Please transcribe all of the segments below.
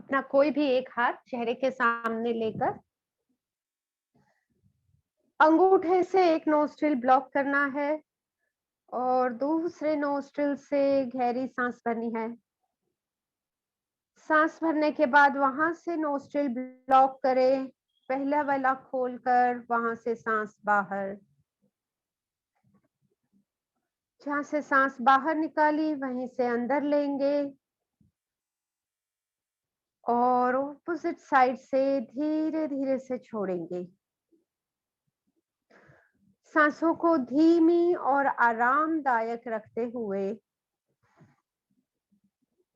अपना कोई भी एक हाथ चेहरे के सामने लेकर अंगूठे से एक नोस्ट्रिल ब्लॉक करना है और दूसरे नोस्ट्रिल से गहरी सांस भरनी है। सांस भरने के बाद वहां से नोस्ट्रिल ब्लॉक करें, पहला वाला खोलकर वहां से सांस बाहर। जहां से सांस बाहर निकाली वहीं से अंदर लेंगे और ऑपोजिट साइड से धीरे धीरे से छोड़ेंगे। सांसों को धीमी और आरामदायक रखते हुए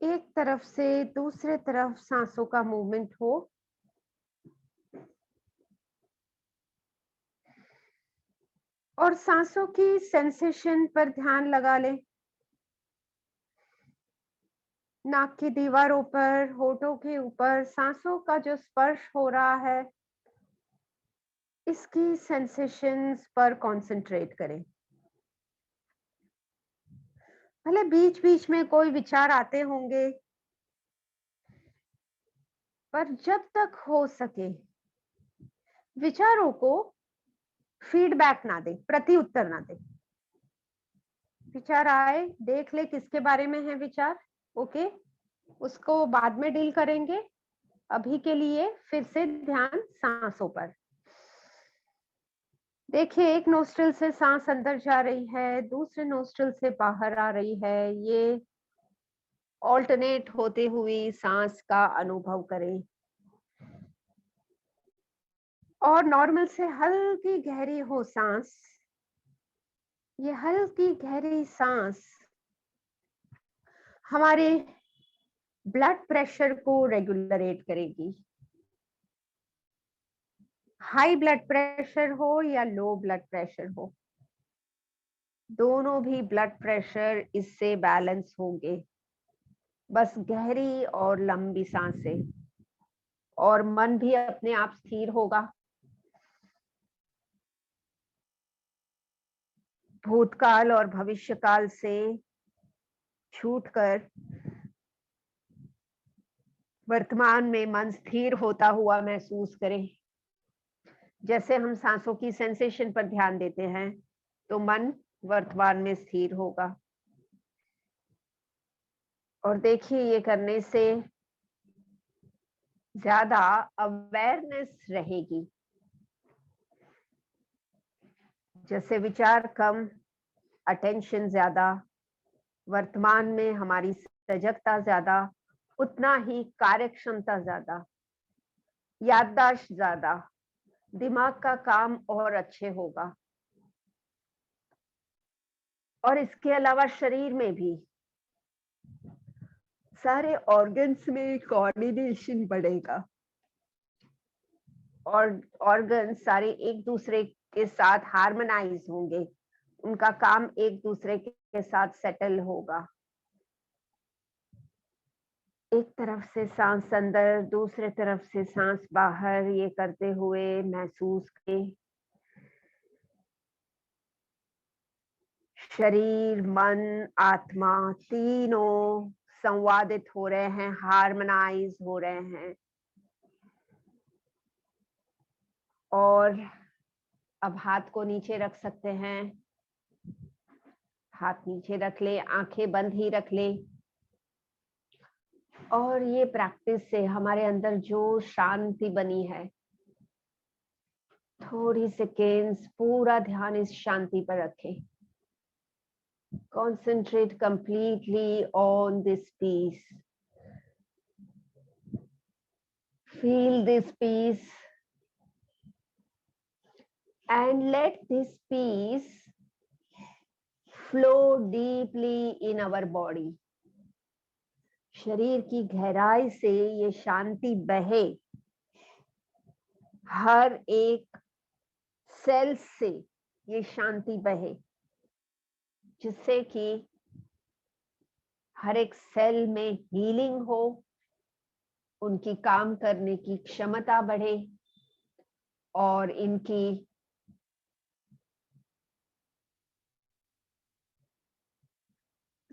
एक तरफ से दूसरे तरफ सांसों का मूवमेंट हो। और सांसों की सेंसेशन पर ध्यान लगा लें। नाक की दीवारों पर, होठों के ऊपर सांसों का जो स्पर्श हो रहा है, इसकी सेंसेशंस पर कंसंट्रेट करें। भले बीच बीच में कोई विचार आते होंगे, पर जब तक हो सके विचारों को फीडबैक ना दें, प्रति उत्तर ना दें। विचार आए, देख ले किसके बारे में है विचार, ओके, उसको बाद में डील करेंगे। अभी के लिए फिर से ध्यान सांसों पर। देखिए, एक नोस्ट्रिल से सांस अंदर जा रही है, दूसरे नोस्ट्रिल से बाहर आ रही है। ये ऑल्टरनेट होते हुए सांस का अनुभव करें और नॉर्मल से हल्की गहरी हो सांस। ये हल्की गहरी सांस हमारे ब्लड प्रेशर को रेगुलेट करेगी। हाई ब्लड प्रेशर हो या लो ब्लड प्रेशर हो, दोनों भी ब्लड प्रेशर इससे बैलेंस होंगे। बस गहरी और लंबी सांसें, और मन भी अपने आप स्थिर होगा। भूतकाल और भविष्यकाल से छूटकर वर्तमान में मन स्थिर होता हुआ महसूस करें। जैसे हम सांसों की सेंसेशन पर ध्यान देते हैं तो मन वर्तमान में स्थिर होगा। और देखिए, ये करने से ज्यादा अवेयरनेस रहेगी। जैसे विचार कम, अटेंशन ज्यादा, वर्तमान में हमारी सजगता ज्यादा, उतना ही कार्य क्षमता ज्यादा, याददाश्त ज्यादा, दिमाग का काम और अच्छे होगा। और इसके अलावा शरीर में भी सारे ऑर्गन्स में कोऑर्डिनेशन बढ़ेगा और ऑर्गन सारे एक दूसरे के साथ हार्मोनाइज होंगे, उनका काम एक दूसरे के साथ सेटल होगा। एक तरफ से सांस अंदर, दूसरे तरफ से सांस बाहर, ये करते हुए महसूस करें शरीर, मन, आत्मा तीनों संवादित हो रहे हैं, हार्मोनाइज हो रहे हैं। और अब हाथ को नीचे रख सकते हैं। हाथ नीचे रख ले, आंखें बंद ही रख ले। और ये प्रैक्टिस से हमारे अंदर जो शांति बनी है, थोड़ी सेकेंड्स पूरा ध्यान इस शांति पर रखें। Concentrate completely on this peace. Feel this peace and let this peace flow deeply in our body. शरीर की गहराई से ये शांति बहे, हर एक सेल से ये शांति बहे, जिससे कि हर एक सेल में हीलिंग हो, उनकी काम करने की क्षमता बढ़े और इनकी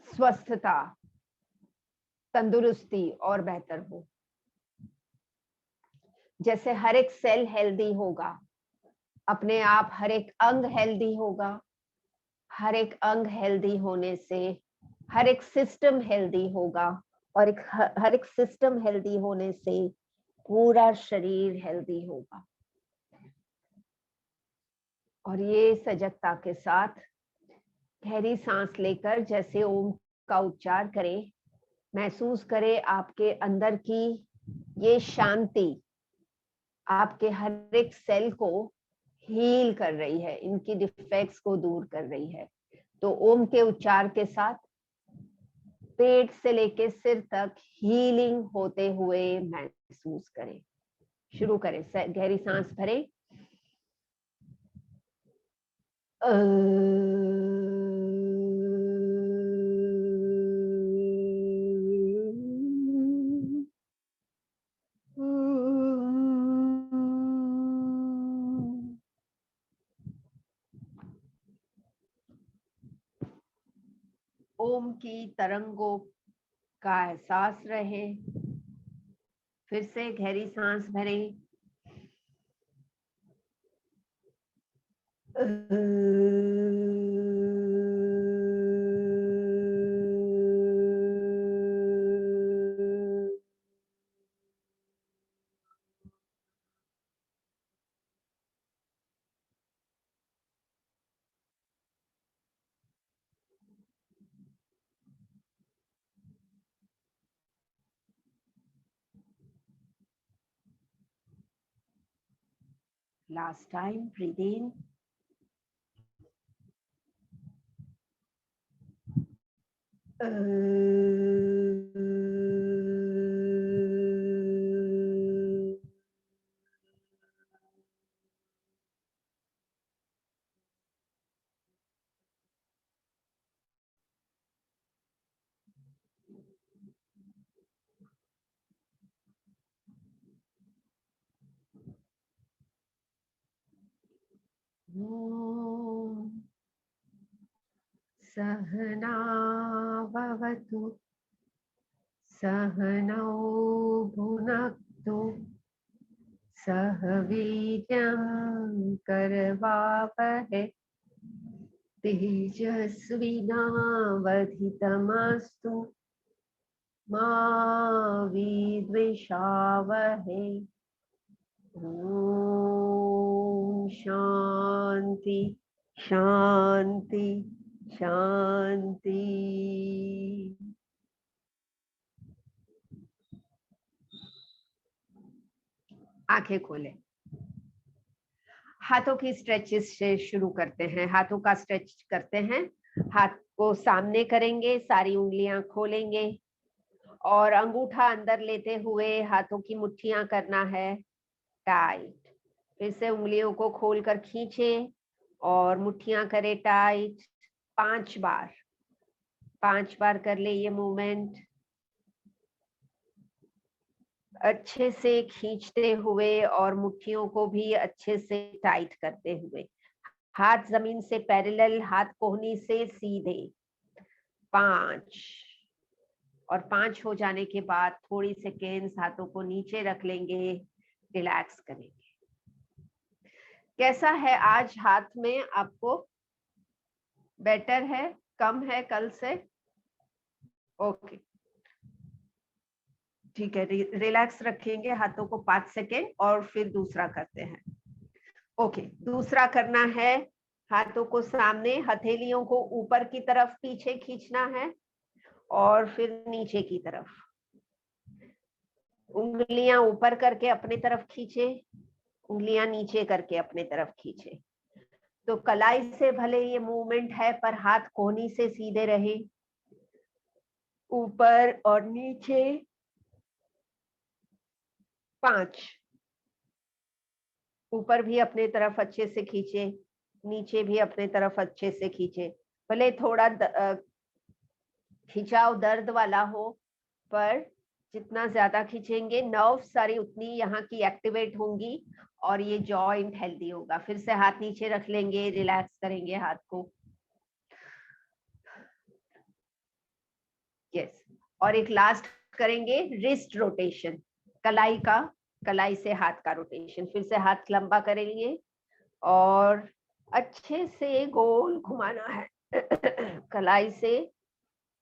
स्वस्थता, तंदुरुस्ती और बेहतर हो। जैसे हर एक सेल हेल्दी होगा, अपने आप हर एक अंग हेल्दी होगा, हर एक अंग हेल्दी होने से हर एक सिस्टम हेल्दी होगा, और हर एक सिस्टम हेल्दी होने से पूरा शरीर हेल्दी होगा। और ये सजगता के साथ गहरी सांस लेकर जैसे ओम का उच्चार करें, महसूस करें आपके अंदर की ये शांति आपके हर एक सेल को हील कर रही है, इनकी डिफेक्ट्स को दूर कर रही है। तो ओम के उच्चार के साथ पेट से लेके सिर तक हीलिंग होते हुए महसूस करें। शुरू करें, गहरी सांस भरें। ओम की तरंगों का एहसास रहे। फिर से गहरी सांस भरें। Last time, breathe in. सहना भवतु सहनौ भुनक्तु सह वीर्यं करवावहै तेजस्विनावधितमस्तु मा विद्विषावहै। ओम शांति शांति शांति। आंखें खोलें। हाथों की स्ट्रेचेस से शुरू करते हैं। हाथों का स्ट्रेच करते हैं। हाथ को सामने करेंगे, सारी उंगलियां खोलेंगे और अंगूठा अंदर लेते हुए हाथों की मुट्ठियां करना है टाइट। फिर से उंगलियों को खोलकर खींचें और मुट्ठियां करें टाइट। 5 बार कर ले ये मूवमेंट। अच्छे से खींचते हुए और मुट्ठियों को भी अच्छे से टाइट करते हुए। हाथ जमीन से पैरेलल, हाथ कोहनी से सीधे। 5 और 5 हो जाने के बाद थोड़ी सेकेंड्स हाथों को नीचे रख लेंगे, रिलैक्स करेंगे। कैसा है आज हाथ में आपको? बेटर है, कम है कल से? ओके ठीक है, रिलैक्स रखेंगे हाथों को 5 सेकेंड और फिर दूसरा करते हैं। ओके, दूसरा करना है, हाथों को सामने, हथेलियों को ऊपर की तरफ पीछे खींचना है और फिर नीचे की तरफ। उंगलियां ऊपर करके अपने तरफ खींचे, उंगलियां नीचे करके अपने तरफ खींचे। तो कलाई से भले ये मूवमेंट है पर हाथ कोहनी से सीधे रहे, ऊपर और नीचे। 5 ऊपर भी अपने तरफ अच्छे से खींचे, नीचे भी अपने तरफ अच्छे से खींचे। भले थोड़ा खिंचाव दर्द वाला हो, पर जितना ज्यादा खींचेंगे नर्व सारी उतनी यहाँ की एक्टिवेट होंगी और ये जॉइंट हेल्दी होगा। फिर से हाथ नीचे रख लेंगे, रिलैक्स करेंगे हाथ को। यस, और एक लास्ट करेंगे रिस्ट रोटेशन, कलाई का कलाई से हाथ का रोटेशन, फिर से हाथ लंबा करेंगे और अच्छे से गोल घुमाना है। कलाई से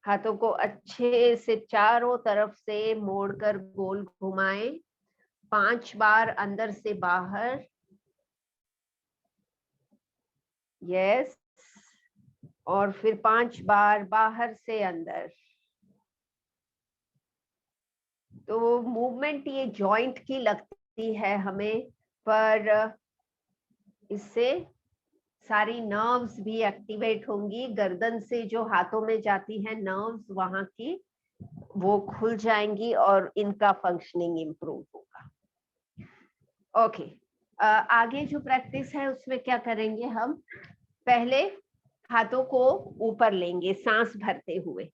हाथों को अच्छे से चारों तरफ से मोड़कर गोल घुमाएं। 5 बार अंदर से बाहर, यस, और फिर 5 बार बाहर से अंदर। तो मूवमेंट ये जॉइंट की लगती है हमें, पर इससे सारी नर्व्स भी एक्टिवेट होंगी। गर्दन से जो हाथों में जाती है नर्व्स वहां की, वो खुल जाएंगी और इनका फंक्शनिंग इंप्रूव होगा। ओके, आगे जो प्रैक्टिस है उसमें क्या करेंगे हम, पहले हाथों को ऊपर लेंगे सांस भरते हुए,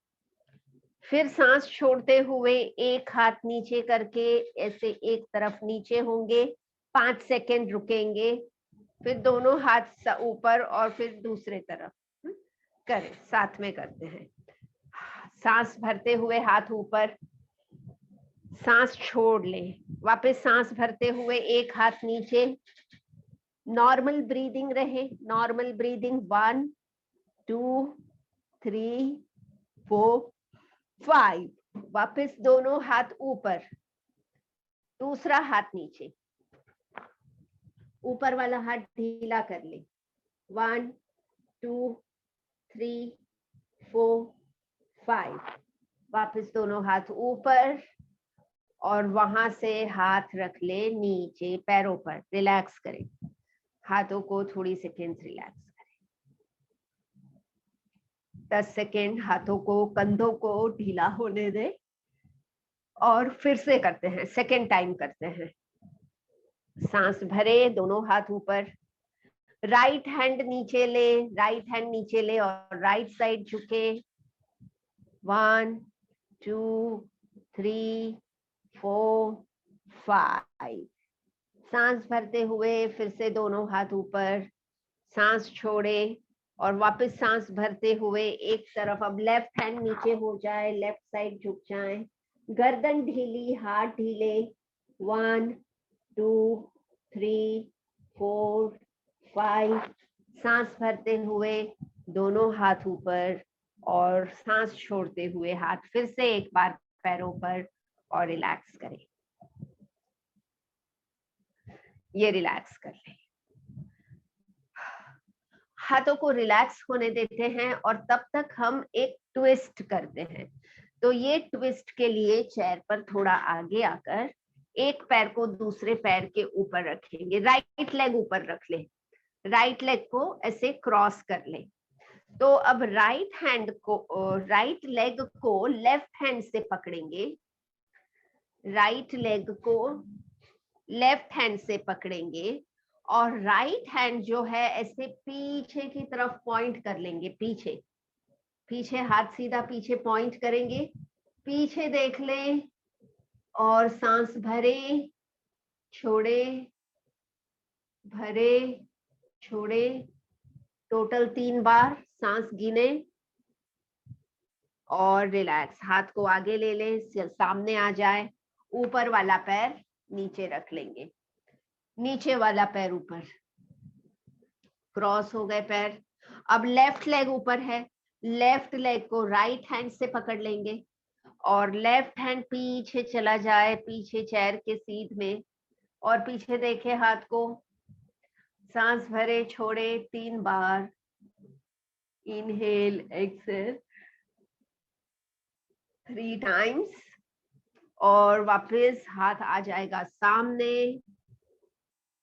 फिर सांस छोड़ते हुए एक हाथ नीचे करके ऐसे एक तरफ नीचे होंगे, 5 सेकेंड रुकेंगे, फिर दोनों हाथ ऊपर और फिर दूसरे तरफ करें, साथ में करते हैं। सांस भरते हुए हाथ ऊपर, सांस छोड़ लें, वापस सांस भरते हुए एक हाथ नीचे, नॉर्मल ब्रीदिंग रहे, नॉर्मल ब्रीदिंग, 1 2 3 4 5, वापस दोनों हाथ ऊपर, दूसरा हाथ नीचे, ऊपर वाला हाथ ढीला कर ले, 1 2 3 4 5, वापस दोनों हाथ ऊपर और वहां से हाथ रख ले नीचे पैरों पर, रिलैक्स करें, हाथों को थोड़ी सेकेंड रिलैक्स करें, 10 सेकेंड हाथों को कंधों को ढीला होने दे और फिर से करते हैं, सेकेंड टाइम करते हैं। सांस भरे, दोनों हाथ ऊपर, राइट हैंड नीचे ले, राइट हैंड नीचे ले और राइट साइड झुके, 1 2 3 4 5, सांस भरते हुए फिर से दोनों हाथ ऊपर, सांस छोड़े और वापस सांस भरते हुए एक तरफ, अब लेफ्ट हैंड नीचे हो जाए, लेफ्ट साइड झुक जाए, गर्दन ढीली, हाथ ढीले, 1 2 3 4 5, सांस भरते हुए दोनों हाथ ऊपर और सांस छोड़ते हुए हाथ फिर से एक बार पैरों पर और रिलैक्स करें, ये रिलैक्स कर लें। हाथों को रिलैक्स होने देते हैं और तब तक हम एक ट्विस्ट करते हैं। तो ये ट्विस्ट के लिए चेयर पर थोड़ा आगे आकर एक पैर को दूसरे पैर के ऊपर रखेंगे, राइट लेग ऊपर रख ले, राइट लेग को ऐसे क्रॉस कर ले। तो अब राइट हैंड को, राइट लेग को लेफ्ट हैंड से पकड़ेंगे, राइट लेग को लेफ्ट हैंड से पकड़ेंगे और राइट हैंड जो है ऐसे पीछे की तरफ पॉइंट कर लेंगे, पीछे, पीछे हाथ सीधा पीछे पॉइंट करेंगे, पीछे देख लें और सांस भरे छोड़े, भरे छोड़े, टोटल 3 बार सांस गिने और रिलैक्स। हाथ को आगे ले ले, सामने आ जाए, ऊपर वाला पैर नीचे रख लेंगे, नीचे वाला पैर ऊपर, क्रॉस हो गए पैर। अब लेफ्ट लेग ऊपर है, लेफ्ट लेग को राइट हैंड से पकड़ लेंगे और लेफ्ट हैंड पीछे चला जाए, पीछे चेयर के सीध में और पीछे देखे हाथ को, सांस भरे छोड़े 3 बार, इनहेल एक्सेल 3 टाइम्स और वापस हाथ आ जाएगा सामने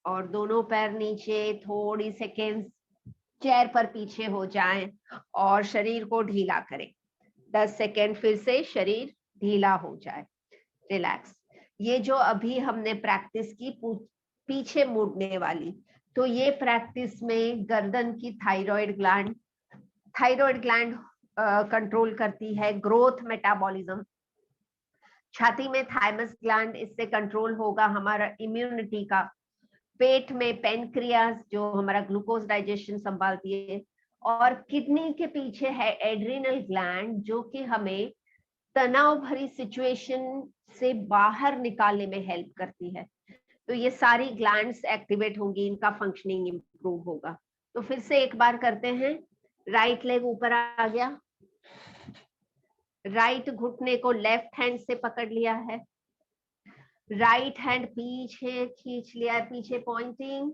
और दोनों पैर नीचे, थोड़ी सेकेंड चेयर पर पीछे हो जाएं और शरीर को ढीला करें, 10 सेकेंड फिर से शरीर ढीला हो जाए, रिलैक्स। ये जो अभी हमने प्रैक्टिस की पीछे मुड़ने वाली, तो ये प्रैक्टिस में गर्दन की थायराइड ग्लैंड कंट्रोल करती है ग्रोथ मेटाबॉलिज्म, छाती में थाइमस ग्लैंड, इससे कंट्रोल होगा हमारा इम्यूनिटी का, पेट में पेनक्रियास जो हमारा ग्लूकोज डाइजेशन संभालती है, और किडनी के पीछे है एड्रिनल ग्लैंड जो कि हमें तनाव भरी सिचुएशन से बाहर निकालने में हेल्प करती है। तो ये सारी ग्लैंड्स एक्टिवेट होंगी, इनका फंक्शनिंग इंप्रूव होगा। तो फिर से एक बार करते हैं। राइट लेग ऊपर आ गया, राइट घुटने को लेफ्ट हैंड से पकड़ लिया है, राइट हैंड पीछे खींच लिया है, पीछे पॉइंटिंग,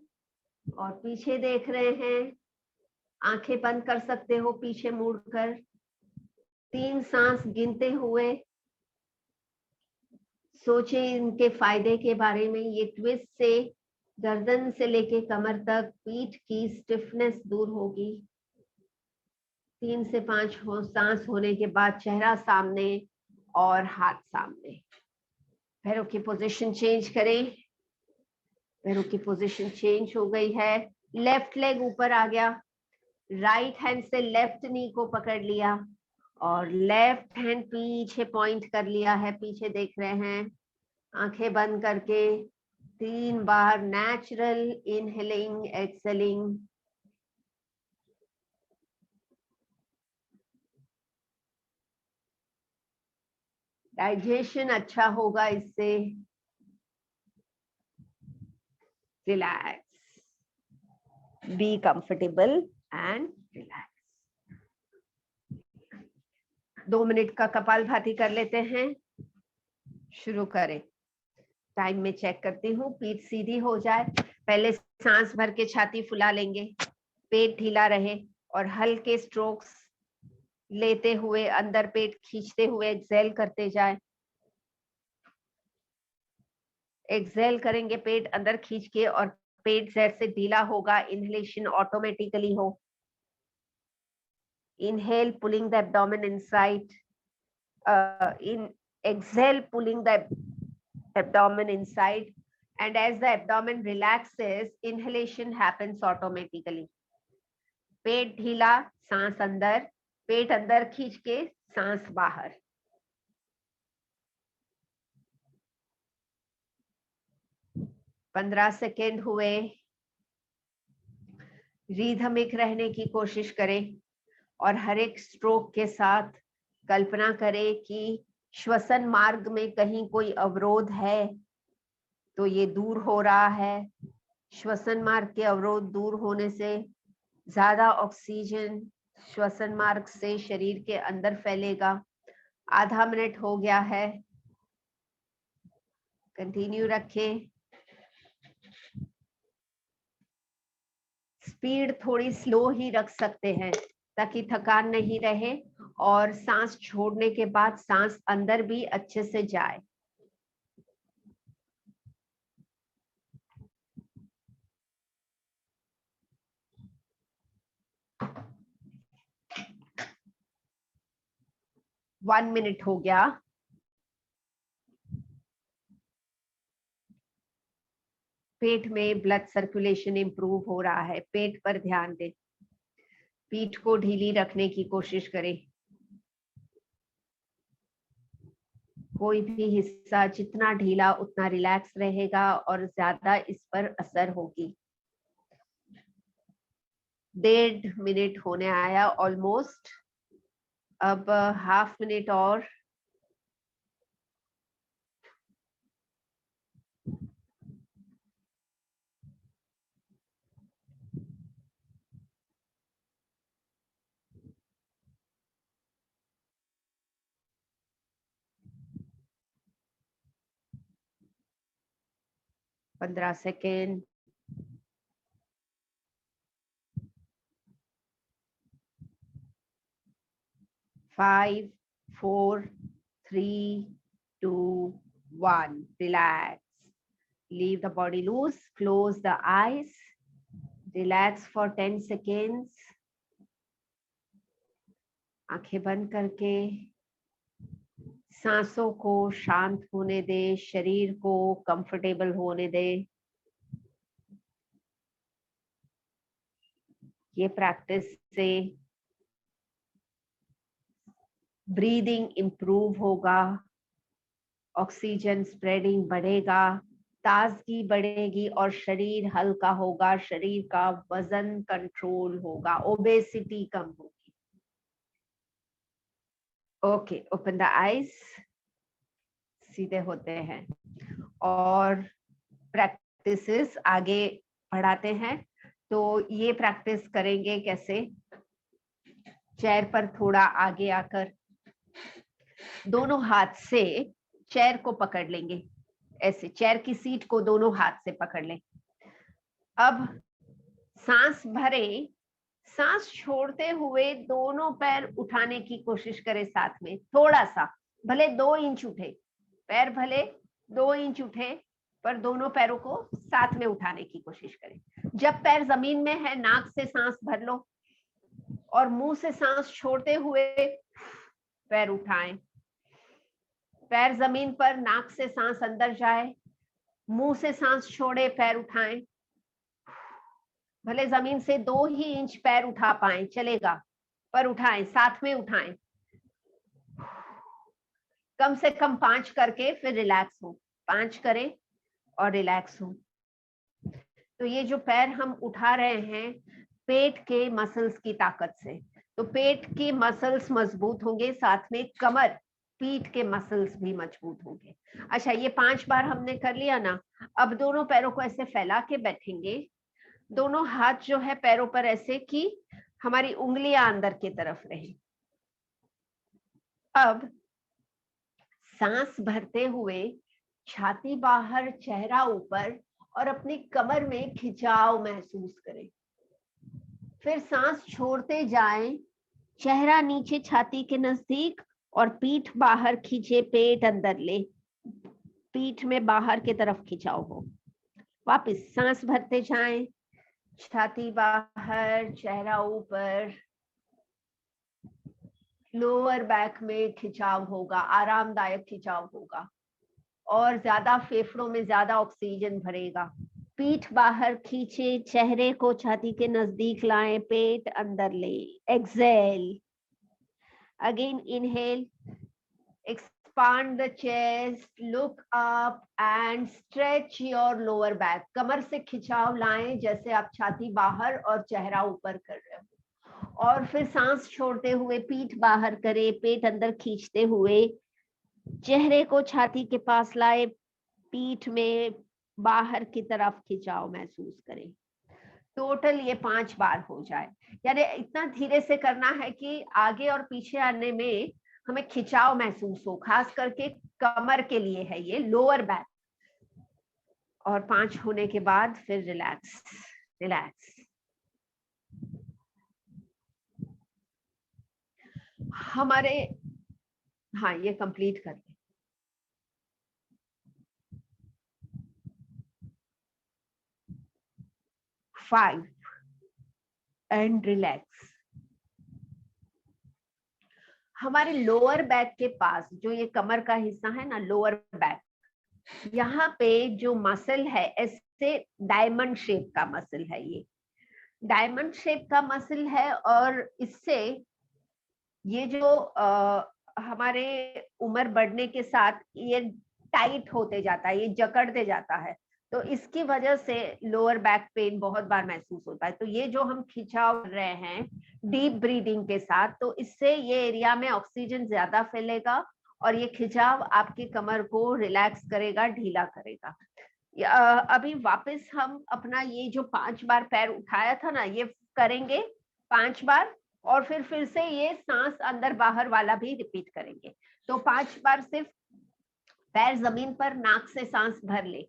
और पीछे देख रहे हैं। आंखें बंद कर सकते हो पीछे मुड़कर। 3 सांस गिनते हुए सोचे इनके फायदे के बारे में। ये ट्विस्ट से गर्दन से लेके कमर तक पीठ की स्टिफनेस दूर होगी। 3 से 5 सांस होने के बाद चेहरा सामने और हाथ सामने। पैरों की पोजीशन चेंज करें। पैरों की पोजीशन चेंज हो गई है। लेफ्ट लेग ऊपर आ गया, राइट हैंड से लेफ्ट नी को पकड़ लिया और लेफ्ट हैंड पीछे पॉइंट कर लिया है, पीछे देख रहे हैं। आंखें बंद करके 3 बार नेचुरल इनहेलिंग एक्सहेलिंग। डाइजेशन अच्छा होगा इससे। Relax, be comfortable and relax. 2 minute का कपालभाति कर लेते हैं। शुरू करें। टाइम में चेक करती हूँ, पीठ सीधी हो जाए। पहले सांस भर के छाती फुला लेंगे, पेट ढीला रहे और हल्के स्ट्रोक्स लेते हुए अंदर पेट खींचते हुए एक्सहेल करते जाए। एक्सहेल करेंगे पेट अंदर खींच के और पेट जैसे ढीला होगा, इनहेलेशन ऑटोमेटिकली हो। Inhale pulling the abdomen inside, in exhale pulling the abdomen inside, and as the abdomen relaxes inhalation happens automatically. पेट ढीला, सांस अंदर, पेट अंदर खींच के सांस बाहर। पंद्रह सेकेंड हुए। रिदमिक रहने की कोशिश करें और हर एक स्ट्रोक के साथ कल्पना करें कि श्वसन मार्ग में कहीं कोई अवरोध है तो ये दूर हो रहा है। श्वसन मार्ग के अवरोध दूर होने से ज्यादा ऑक्सीजन श्वसन मार्ग से शरीर के अंदर फैलेगा। आधा मिनट हो गया है, कंटिन्यू रखें। स्पीड थोड़ी स्लो ही रख सकते हैं ताकि थकान नहीं रहे और सांस छोड़ने के बाद सांस अंदर भी अच्छे से जाए। वन मिनट हो गया। पेट में ब्लड सर्कुलेशन इंप्रूव हो रहा है, पेट पर ध्यान दें। पीठ को ढीली रखने की कोशिश करें। कोई भी हिस्सा जितना ढीला उतना रिलैक्स रहेगा और ज्यादा इस पर असर होगी। 1.5 मिनट होने आया ऑलमोस्ट। अब हाफ मिनट और। पंद्रह second. Five, 4, 3, 2, 1. Relax. Leave the body loose. Close the eyes. Relax for 10 seconds. आंखें बंद करके सांसों को शांत होने दे, शरीर को कंफर्टेबल होने दे। ये प्रैक्टिस से ब्रीदिंग इंप्रूव होगा, ऑक्सीजन स्प्रेडिंग बढ़ेगा, ताजगी बढ़ेगी और शरीर हल्का होगा, शरीर का वजन कंट्रोल होगा, ओबेसिटी कम होगी। Okay, open the eyes. सीधे होते हैं और प्रैक्टिस प्रैक्टिसेस आगे बढ़ाते हैं। तो ये प्रैक्टिस करेंगे कैसे, चेयर पर थोड़ा आगे आकर दोनों हाथ से चेयर को पकड़ लेंगे, ऐसे चेयर की सीट को दोनों हाथ से पकड़ लें। अब सांस भरे, सांस छोड़ते हुए दोनों पैर उठाने की कोशिश करें साथ में, थोड़ा सा, भले 2 इंच उठे पैर, भले 2 इंच उठे, पर दोनों पैरों को साथ में उठाने की कोशिश करें। जब पैर जमीन में है, नाक से सांस भर लो और मुंह से सांस छोड़ते हुए पैर उठाएं। पैर जमीन पर, नाक से सांस अंदर जाए, मुंह से सांस छोड़े, पैर उठाएं। भले जमीन से 2 ही इंच पैर उठा पाए चलेगा, पर उठाएं, साथ में उठाएं। कम से कम 5 करके फिर रिलैक्स हो, 5 करें और रिलैक्स हो। तो ये जो पैर हम उठा रहे हैं पेट के मसल्स की ताकत से, तो पेट के मसल्स मजबूत होंगे, साथ में कमर, पीठ के मसल्स भी मजबूत होंगे। अच्छा, ये 5 बार हमने कर लिया ना। अब दोनों पैरों को ऐसे फैला के बैठेंगे, दोनों हाथ जो है पैरों पर ऐसे कि हमारी उंगलियां अंदर की तरफ रहे। अब सांस भरते हुए छाती बाहर, चेहरा ऊपर, और अपनी कमर में खिंचाव महसूस करें। फिर सांस छोड़ते जाएं, चेहरा नीचे छाती के नजदीक और पीठ बाहर खींचे, पेट अंदर ले, पीठ में बाहर की तरफ खिंचाव हो। वापस सांस भरते जाएं, छाती बाहर, चेहरा ऊपर, लोअर बैक में खिंचाव होगा, आरामदायक खिंचाव होगा और ज्यादा फेफड़ों में ज्यादा ऑक्सीजन भरेगा। पीठ बाहर खींचे, चेहरे को छाती के नजदीक लाएं, पेट अंदर ले। Exhale, again inhale, expand the chest, look up and stretch your lower back. कमर से खिंचाव लाएं जैसे आप छाती बाहर और चेहरा ऊपर कर रहे हो, और फिर सांस छोड़ते हुए पीठ बाहर करें, पेट अंदर खींचते हुए चेहरे को छाती के पास लाए, पीठ में बाहर की तरफ खिंचाव महसूस करें। टोटल ये 5 बार हो जाए। यानी इतना धीरे से करना है कि आगे और पीछे आने में हमें खिंचाव महसूस हो, खास करके कमर के लिए है ये, लोअर बैक। और 5 होने के बाद फिर रिलैक्स, रिलैक्स। हमारे, हाँ, ये कंप्लीट कर लें। Five and relax. हमारे लोअर बैक के पास जो ये कमर का हिस्सा है ना, लोअर बैक, यहाँ पे जो मसल है ऐसे डायमंड शेप का मसल है, ये डायमंड शेप का मसल है, और इससे ये जो हमारे उम्र बढ़ने के साथ ये टाइट होते जाता है, ये जकड़ते जाता है, तो इसकी वजह से लोअर बैक पेन बहुत बार महसूस होता है। तो ये जो हम खिंचाव कर रहे हैं डीप ब्रीदिंग के साथ, तो इससे ये एरिया में ऑक्सीजन ज्यादा फैलेगा और ये खिंचाव आपकी कमर को रिलैक्स करेगा, ढीला करेगा। अभी वापस हम अपना ये जो 5 बार पैर उठाया था ना, ये करेंगे 5 बार, और फिर से ये सांस अंदर बाहर वाला भी रिपीट करेंगे। तो 5 बार सिर्फ पैर जमीन पर, नाक से सांस भर ले,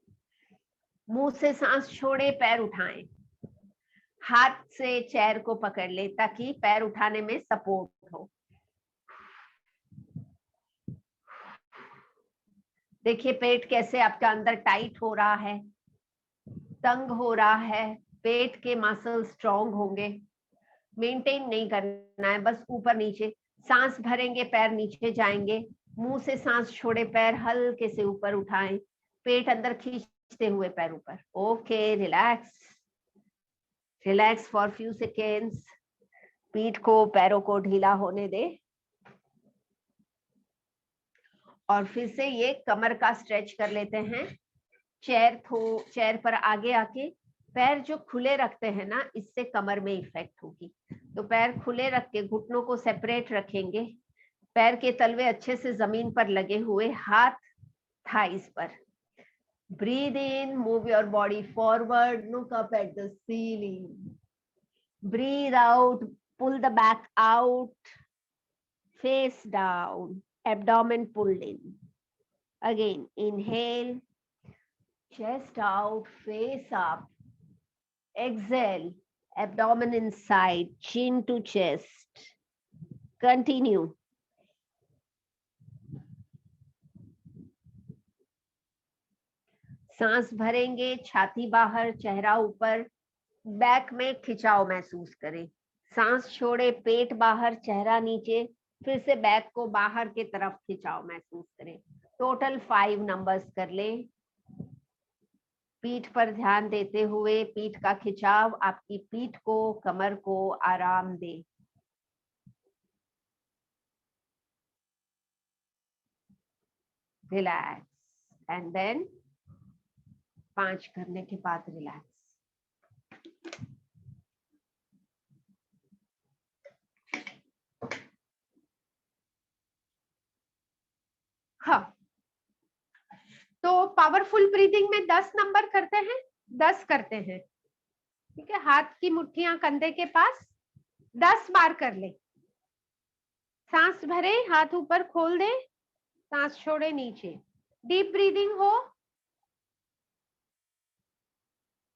मुंह से सांस छोड़े, पैर उठाएं, हाथ से चेयर को पकड़ ले ताकि पैर उठाने में सपोर्ट हो। देखिए पेट कैसे आपका अंदर टाइट हो रहा है, तंग हो रहा है, पेट के मसल स्ट्रॉन्ग होंगे। मेंटेन नहीं करना है, बस ऊपर नीचे सांस भरेंगे, पैर नीचे जाएंगे, मुंह से सांस छोड़े, पैर हल्के से ऊपर उठाएं, पेट अंदर खींचते हुए पैर ऊपर। Okay, relax, relax for few seconds. पीठ को, पैरों को ढीला होने दे, और फिर से ये कमर का स्ट्रेच कर लेते हैं। चेयर पर आगे आके पैर जो खुले रखते हैं ना, इससे कमर में इफेक्ट होगी। तो पैर खुले रख के घुटनों को सेपरेट रखेंगे, पैर के तलवे अच्छे से जमीन पर लगे हुए, हाथ थाइस पर, Breathe in, move your body forward, look up at the ceiling. Breathe out, pull the back out, face down, abdomen pulled in. Again, inhale, chest out, face up. Exhale, abdomen inside, chin to chest. Continue. सांस भरेंगे, छाती बाहर, चेहरा ऊपर, back में खिंचाव महसूस करें. सांस छोड़े, पेट बाहर, चेहरा नीचे, फिर से बैक को बाहर की तरफ खिंचाव महसूस करें. टोटल 5 नंबर्स कर लें. पीठ पर ध्यान देते हुए पीठ का खिंचाव आपकी पीठ को, कमर को आराम दे. रिलैक्स एंड देन 5 करने के बाद रिलैक्स. हाँ, तो पावरफुल ब्रीदिंग में 10 नंबर करते हैं, 10 करते हैं. ठीक है, हाथ की मुट्ठियां कंधे के पास, 10 बार कर ले. सांस भरे, हाथ ऊपर खोल दे, सांस छोड़े नीचे. डीप ब्रीदिंग हो.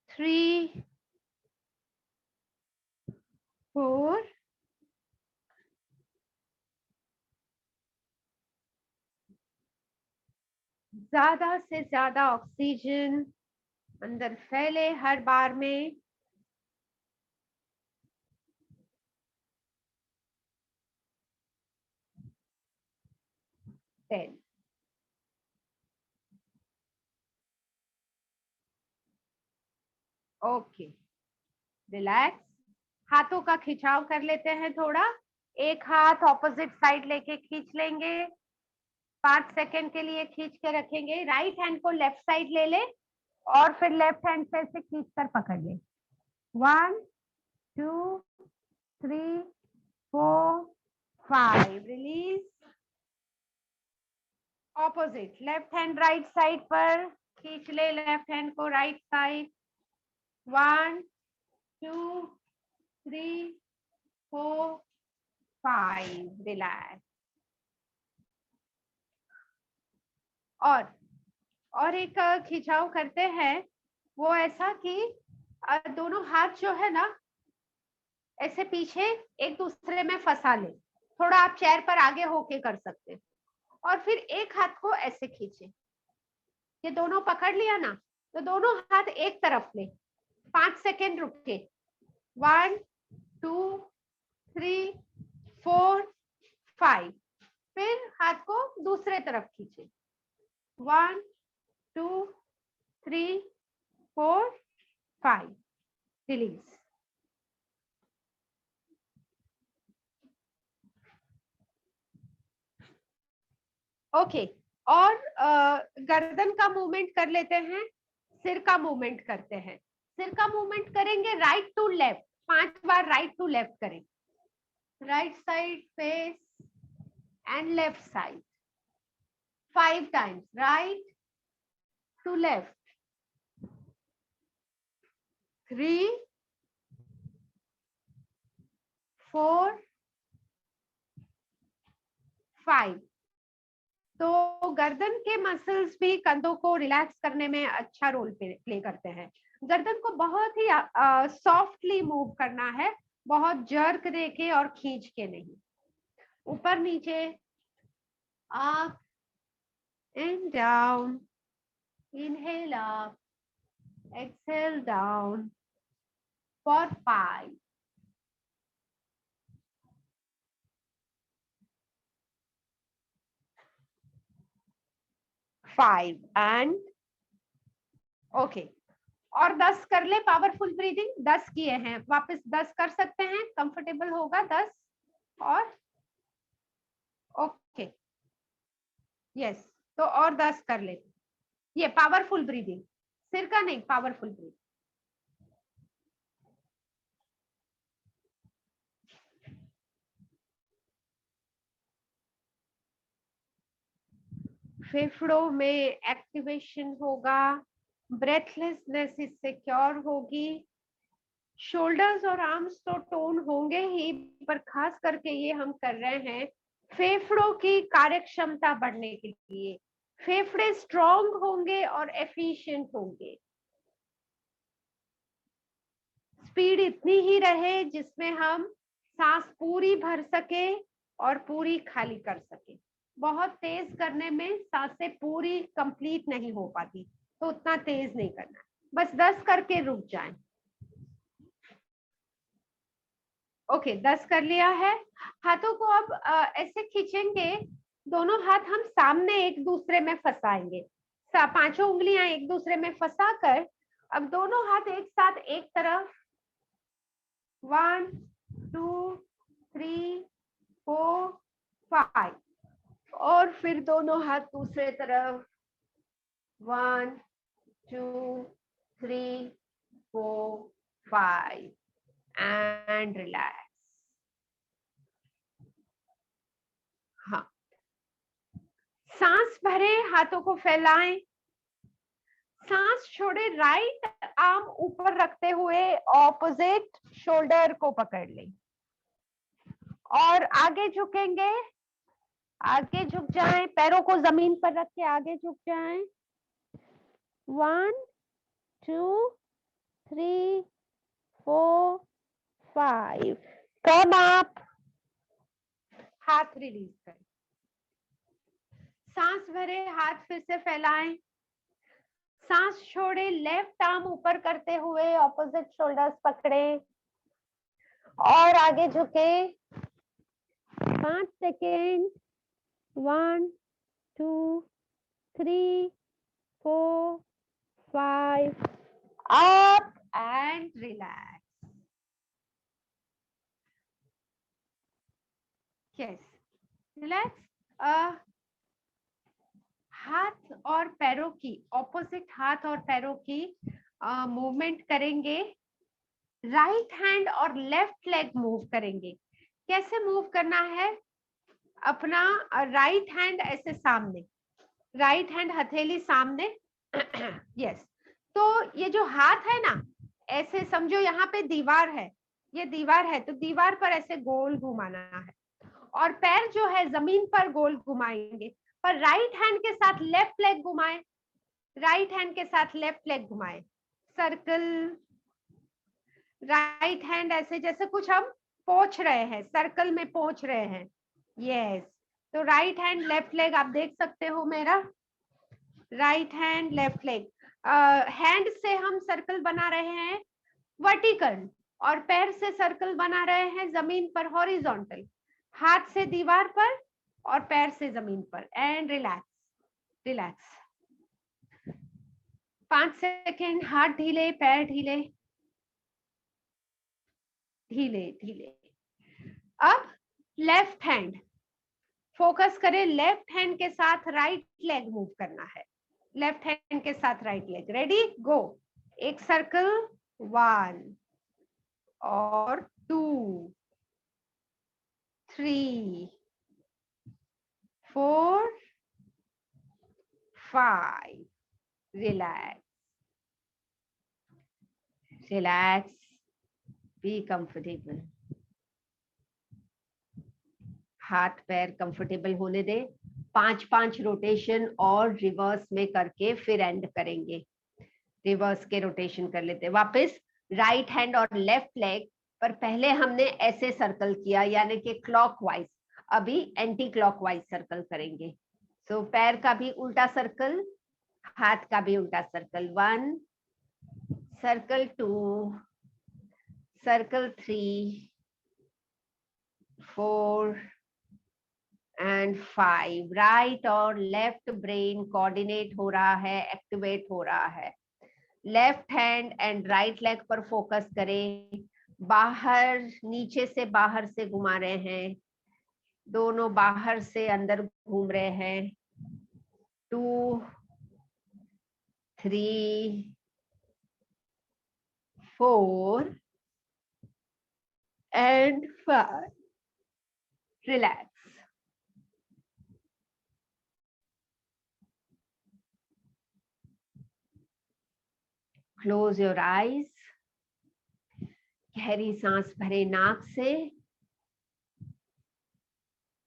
3 4 ज्यादा से ज्यादा ऑक्सीजन अंदर फैले हर बार में. 10. Okay, relax. हाथों का खिंचाव कर लेते हैं थोड़ा. एक हाथ ऑपोजिट साइड लेके खींच लेंगे. 5 सेकेंड के लिए खींच के रखेंगे. राइट हैंड को लेफ्ट साइड ले ले और फिर लेफ्ट हैंड से ऐसे खींच कर पकड़ ले. 1 2 3 4 5. Release. Opposite, left hand right side पर खींच ले, लेफ्ट हैंड को राइट साइड. 1 2 3 4 5. रिलैक्स. और एक खिंचाव करते हैं, वो ऐसा कि दोनों हाथ जो है ना ऐसे पीछे एक दूसरे में फंसा ले. थोड़ा आप चेयर पर आगे होके कर सकते. और फिर एक हाथ को ऐसे खींचे. ये दोनों पकड़ लिया ना, तो दोनों हाथ एक तरफ ले. 5 सेकेंड रुके. 1 2 3 4 5. फिर हाथ को दूसरे तरफ खींचे. 1 2 3 4 5. रिलीज. ओके, और गर्दन का मूवमेंट कर लेते हैं. सिर का मूवमेंट करते हैं. सिर का मूवमेंट करेंगे राइट टू लेफ्ट. 5 बार राइट टू लेफ्ट करें. Right side face and left side. 5 times. Right to left. 3 4 5. तो गर्दन के मसल्स भी कंधों को रिलैक्स करने में अच्छा रोल प्ले करते हैं. गर्दन को बहुत ही सॉफ्टली मूव करना है, बहुत जर्क देके और खींच के नहीं. ऊपर नीचे, up and down. Inhale up, exhale down for 5. And okay, और 10 कर ले. पावरफुल ब्रीदिंग 10 किए हैं, वापस 10 कर सकते हैं, कंफर्टेबल होगा 10. और ओके, यस, तो और 10 कर ले. ये पावरफुल ब्रीदिंग, सिर का नहीं, पावरफुल ब्रीदिंग. फेफड़ों में एक्टिवेशन होगा, ब्रेथलेसनेस इससे क्योर होगी। शोल्डर्स और आर्म्स तो टोन होंगे ही, पर खास करके ये हम कर रहे हैं फेफड़ों की कार्यक्षमता बढ़ने के लिए। फेफड़े स्ट्रॉन्ग होंगे और एफिशिएंट होंगे। स्पीड इतनी ही रहे जिसमें हम सांस पूरी भर सके और पूरी खाली कर सके। बहुत तेज करने में सांसें पूरी कंप्लीट नहीं हो पाती, तो उतना तेज नहीं करना, बस 10 करके रुक जाएं। ओके, 10 कर लिया है। हाथों को अब ऐसे खींचेंगे, दोनों हाथ हम सामने एक दूसरे में फंसाएंगे। पांचों उंगलियां एक दूसरे में फंसा कर अब दोनों हाथ एक साथ एक तरफ 1 2 3 4 5, और फिर दोनों हाथ दूसरे तरफ 1 2 3 4 5 एंड रिलैक्स। हाँ, सांस भरे, हाथों को फैलाएं, सांस छोड़े, राइट आर्म ऊपर रखते हुए ऑपोजिट शोल्डर को पकड़ लें और आगे झुकेंगे। आगे झुक जाएं, पैरों को जमीन पर रख के आगे झुक जाएं। 1 2 3 4 5, कम अप, हाथ रिलीज करें। सांस भरे, हाथ फिर से फैलाएं, सांस छोड़े, लेफ्ट आर्म ऊपर करते हुए ऑपोजिट शोल्डर्स पकड़े और आगे झुके। 5 second, 1 2 3 4 5, up and relax. Yes, relax. हाथ और पैरों की, ऑपोजिट हाथ और पैरों की मूवमेंट करेंगे। राइट हैंड और लेफ्ट लेग मूव करेंगे। कैसे मूव करना है? अपना राइट हैंड ऐसे सामने, राइट हैंड हथेली सामने। यस, तो ये जो हाथ है ना, ऐसे समझो यहाँ पे दीवार है, ये दीवार है, तो दीवार पर ऐसे गोल घुमाना है, और पैर जो है जमीन पर गोल घुमाएंगे, पर राइट हैंड के साथ लेफ्ट लेग घुमाएं, राइट हैंड के साथ लेफ्ट लेग घुमाएं, सर्कल। राइट हैंड ऐसे जैसे कुछ हम पोंछ रहे हैं, सर्कल में पोंछ रहे हैं। यस, तो राइट हैंड लेफ्ट लेग आप देख सकते हो मेरा, right hand left leg. Hand से हम सर्कल बना रहे हैं वर्टिकल, और पैर से सर्कल बना रहे हैं जमीन पर हॉरिजॉन्टल। हाथ से दीवार पर और पैर से जमीन पर, एंड रिलैक्स, रिलैक्स। 5 सेकेंड, हाथ ढीले, पैर ढीले, ढीले ढीले। अब लेफ्ट हैंड, फोकस करें, लेफ्ट हैंड के साथ राइट लेग मूव करना है, लेफ्ट हैंड के साथ राइट लेग। रेडी, गो। एक सर्कल, 1 और 2 3 4 5, रिलैक्स, रिलैक्स, बी कंफर्टेबल। हाथ पैर कंफर्टेबल होने दे। 5-5 रोटेशन और रिवर्स में करके फिर एंड करेंगे। रिवर्स के रोटेशन कर लेते, वापस राइट हैंड और लेफ्ट लेग पर पहले हमने ऐसे सर्कल किया, यानी कि क्लॉकवाइज, अभी एंटी क्लॉकवाइज सर्कल करेंगे। सो पैर का भी उल्टा सर्कल, हाथ का भी उल्टा circle. 1 circle, 2 circle, 3 4 and 5। Right और लेफ्ट ब्रेन कोऑर्डिनेट हो रहा है, एक्टिवेट हो रहा है। Left hand and right leg पर फोकस करें। बाहर, नीचे से बाहर से घुमा रहे हैं, दोनों बाहर से अंदर घूम रहे हैं। 2 3 4 and 5, relax. Close your eyes, गहरी सांस भरे नाक से,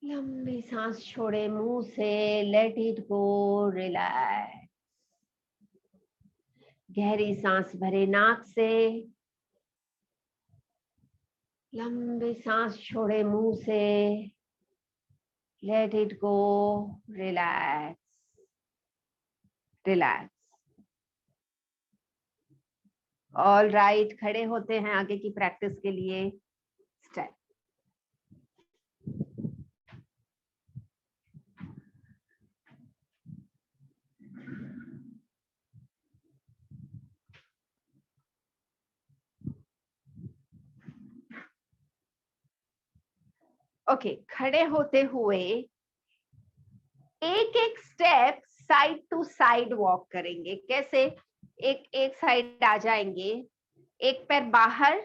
लंबी सांस छोड़े मुंह से, लेट इट गो, रिलैक्स। गहरी सांस भरे नाक से, लंबी सांस छोड़े मुंह से, let it go, relax, relax. All right, खड़े होते हैं आगे की प्रैक्टिस के लिए। स्टेप। ओके, खड़े होते हुए एक एक step side to side walk करेंगे। कैसे? एक साइड आ जाएंगे, एक पैर बाहर,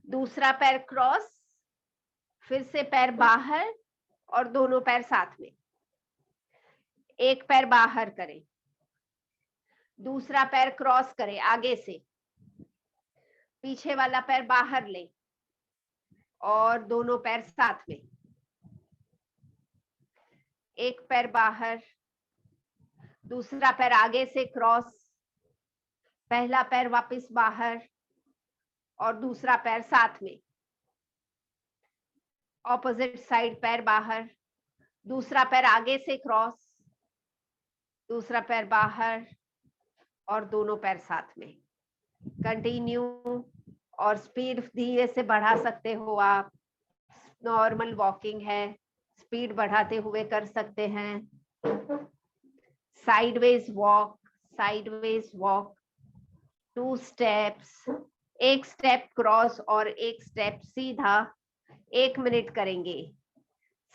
दूसरा पैर क्रॉस, फिर से पैर बाहर और दोनों पैर साथ में। एक पैर बाहर करें, दूसरा पैर क्रॉस करें आगे से, पीछे वाला पैर बाहर ले और दोनों पैर साथ में। एक पैर बाहर, दूसरा पैर आगे से क्रॉस, पहला पैर वापस बाहर और दूसरा पैर साथ में। ऑपोजिट साइड पैर बाहर, दूसरा पैर आगे से क्रॉस, दूसरा पैर बाहर और दोनों पैर साथ में। कंटिन्यू। और स्पीड धीरे से बढ़ा सकते हो आप, नॉर्मल वॉकिंग है, स्पीड बढ़ाते हुए कर सकते हैं। Sideways walk, sideways walk, 2 steps, एक स्टेप क्रॉस और एक स्टेप सीधा, 1 मिनट करेंगे।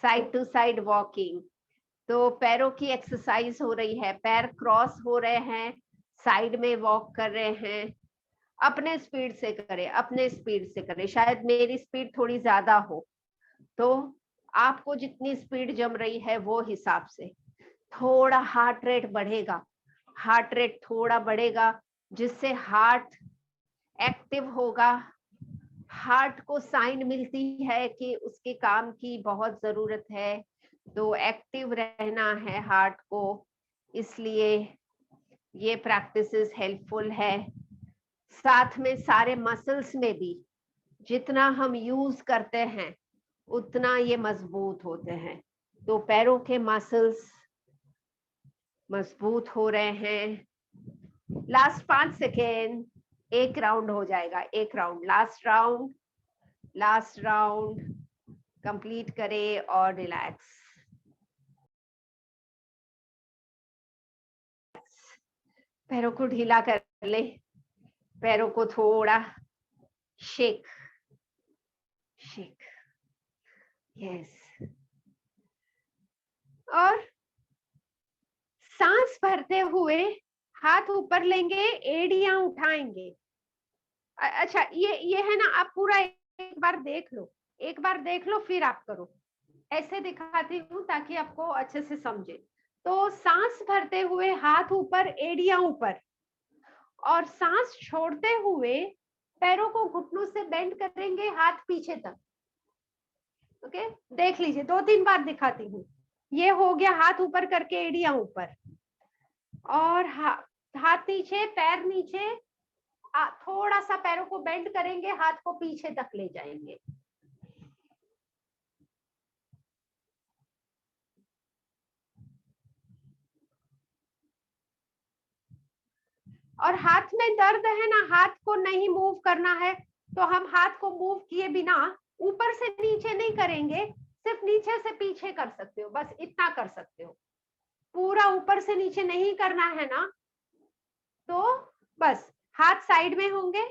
साइड टू साइड वॉकिंग, तो पैरों की एक्सरसाइज हो रही है, पैर क्रॉस हो रहे हैं, साइड में वॉक कर रहे हैं। अपने स्पीड से करें, अपने स्पीड से करें। शायद मेरी स्पीड थोड़ी ज्यादा हो, तो आपको जितनी स्पीड जम रही है वो हिसाब से थोड़ा हार्ट रेट बढ़ेगा, हार्ट रेट थोड़ा बढ़ेगा, जिससे हार्ट एक्टिव होगा। हार्ट को साइन मिलती है कि उसके काम की बहुत जरूरत है, तो एक्टिव रहना है हार्ट को, इसलिए ये प्रैक्टिसेस हेल्पफुल है। साथ में सारे मसल्स में भी जितना हम यूज करते हैं उतना ये मजबूत होते हैं, तो पैरों के मसल्स मजबूत हो रहे हैं। लास्ट 5 सेकेंड, एक राउंड हो जाएगा, एक राउंड, लास्ट राउंड कंप्लीट करें और रिलैक्स। पैरों को ढीला कर ले, पैरों को थोड़ा शेक, यस। और सांस भरते हुए हाथ ऊपर लेंगे, एड़ियां उठाएंगे। अच्छा, ये है ना, आप पूरा एक बार देख लो, एक बार देख लो फिर आप करो। ऐसे दिखाती हूँ ताकि आपको अच्छे से समझे। तो सांस भरते हुए हाथ ऊपर, एड़ियां ऊपर, और सांस छोड़ते हुए पैरों को घुटनों से बेंड करेंगे, हाथ पीछे तक। ओके, देख लीजिए, 2-3 बार दिखाती हूँ। ये हो गया, हाथ ऊपर करके एड़ियां ऊपर, और हाथ नीचे, पैर नीचे, थोड़ा सा पैरों को बेंड करेंगे, हाथ को पीछे तक ले जाएंगे। और हाथ में दर्द है ना, हाथ को नहीं मूव करना है, तो हम हाथ को मूव किए बिना ऊपर से नीचे नहीं करेंगे, सिर्फ नीचे से पीछे कर सकते हो, बस इतना कर सकते हो। पूरा ऊपर से नीचे नहीं करना है ना, तो बस हाथ साइड में होंगे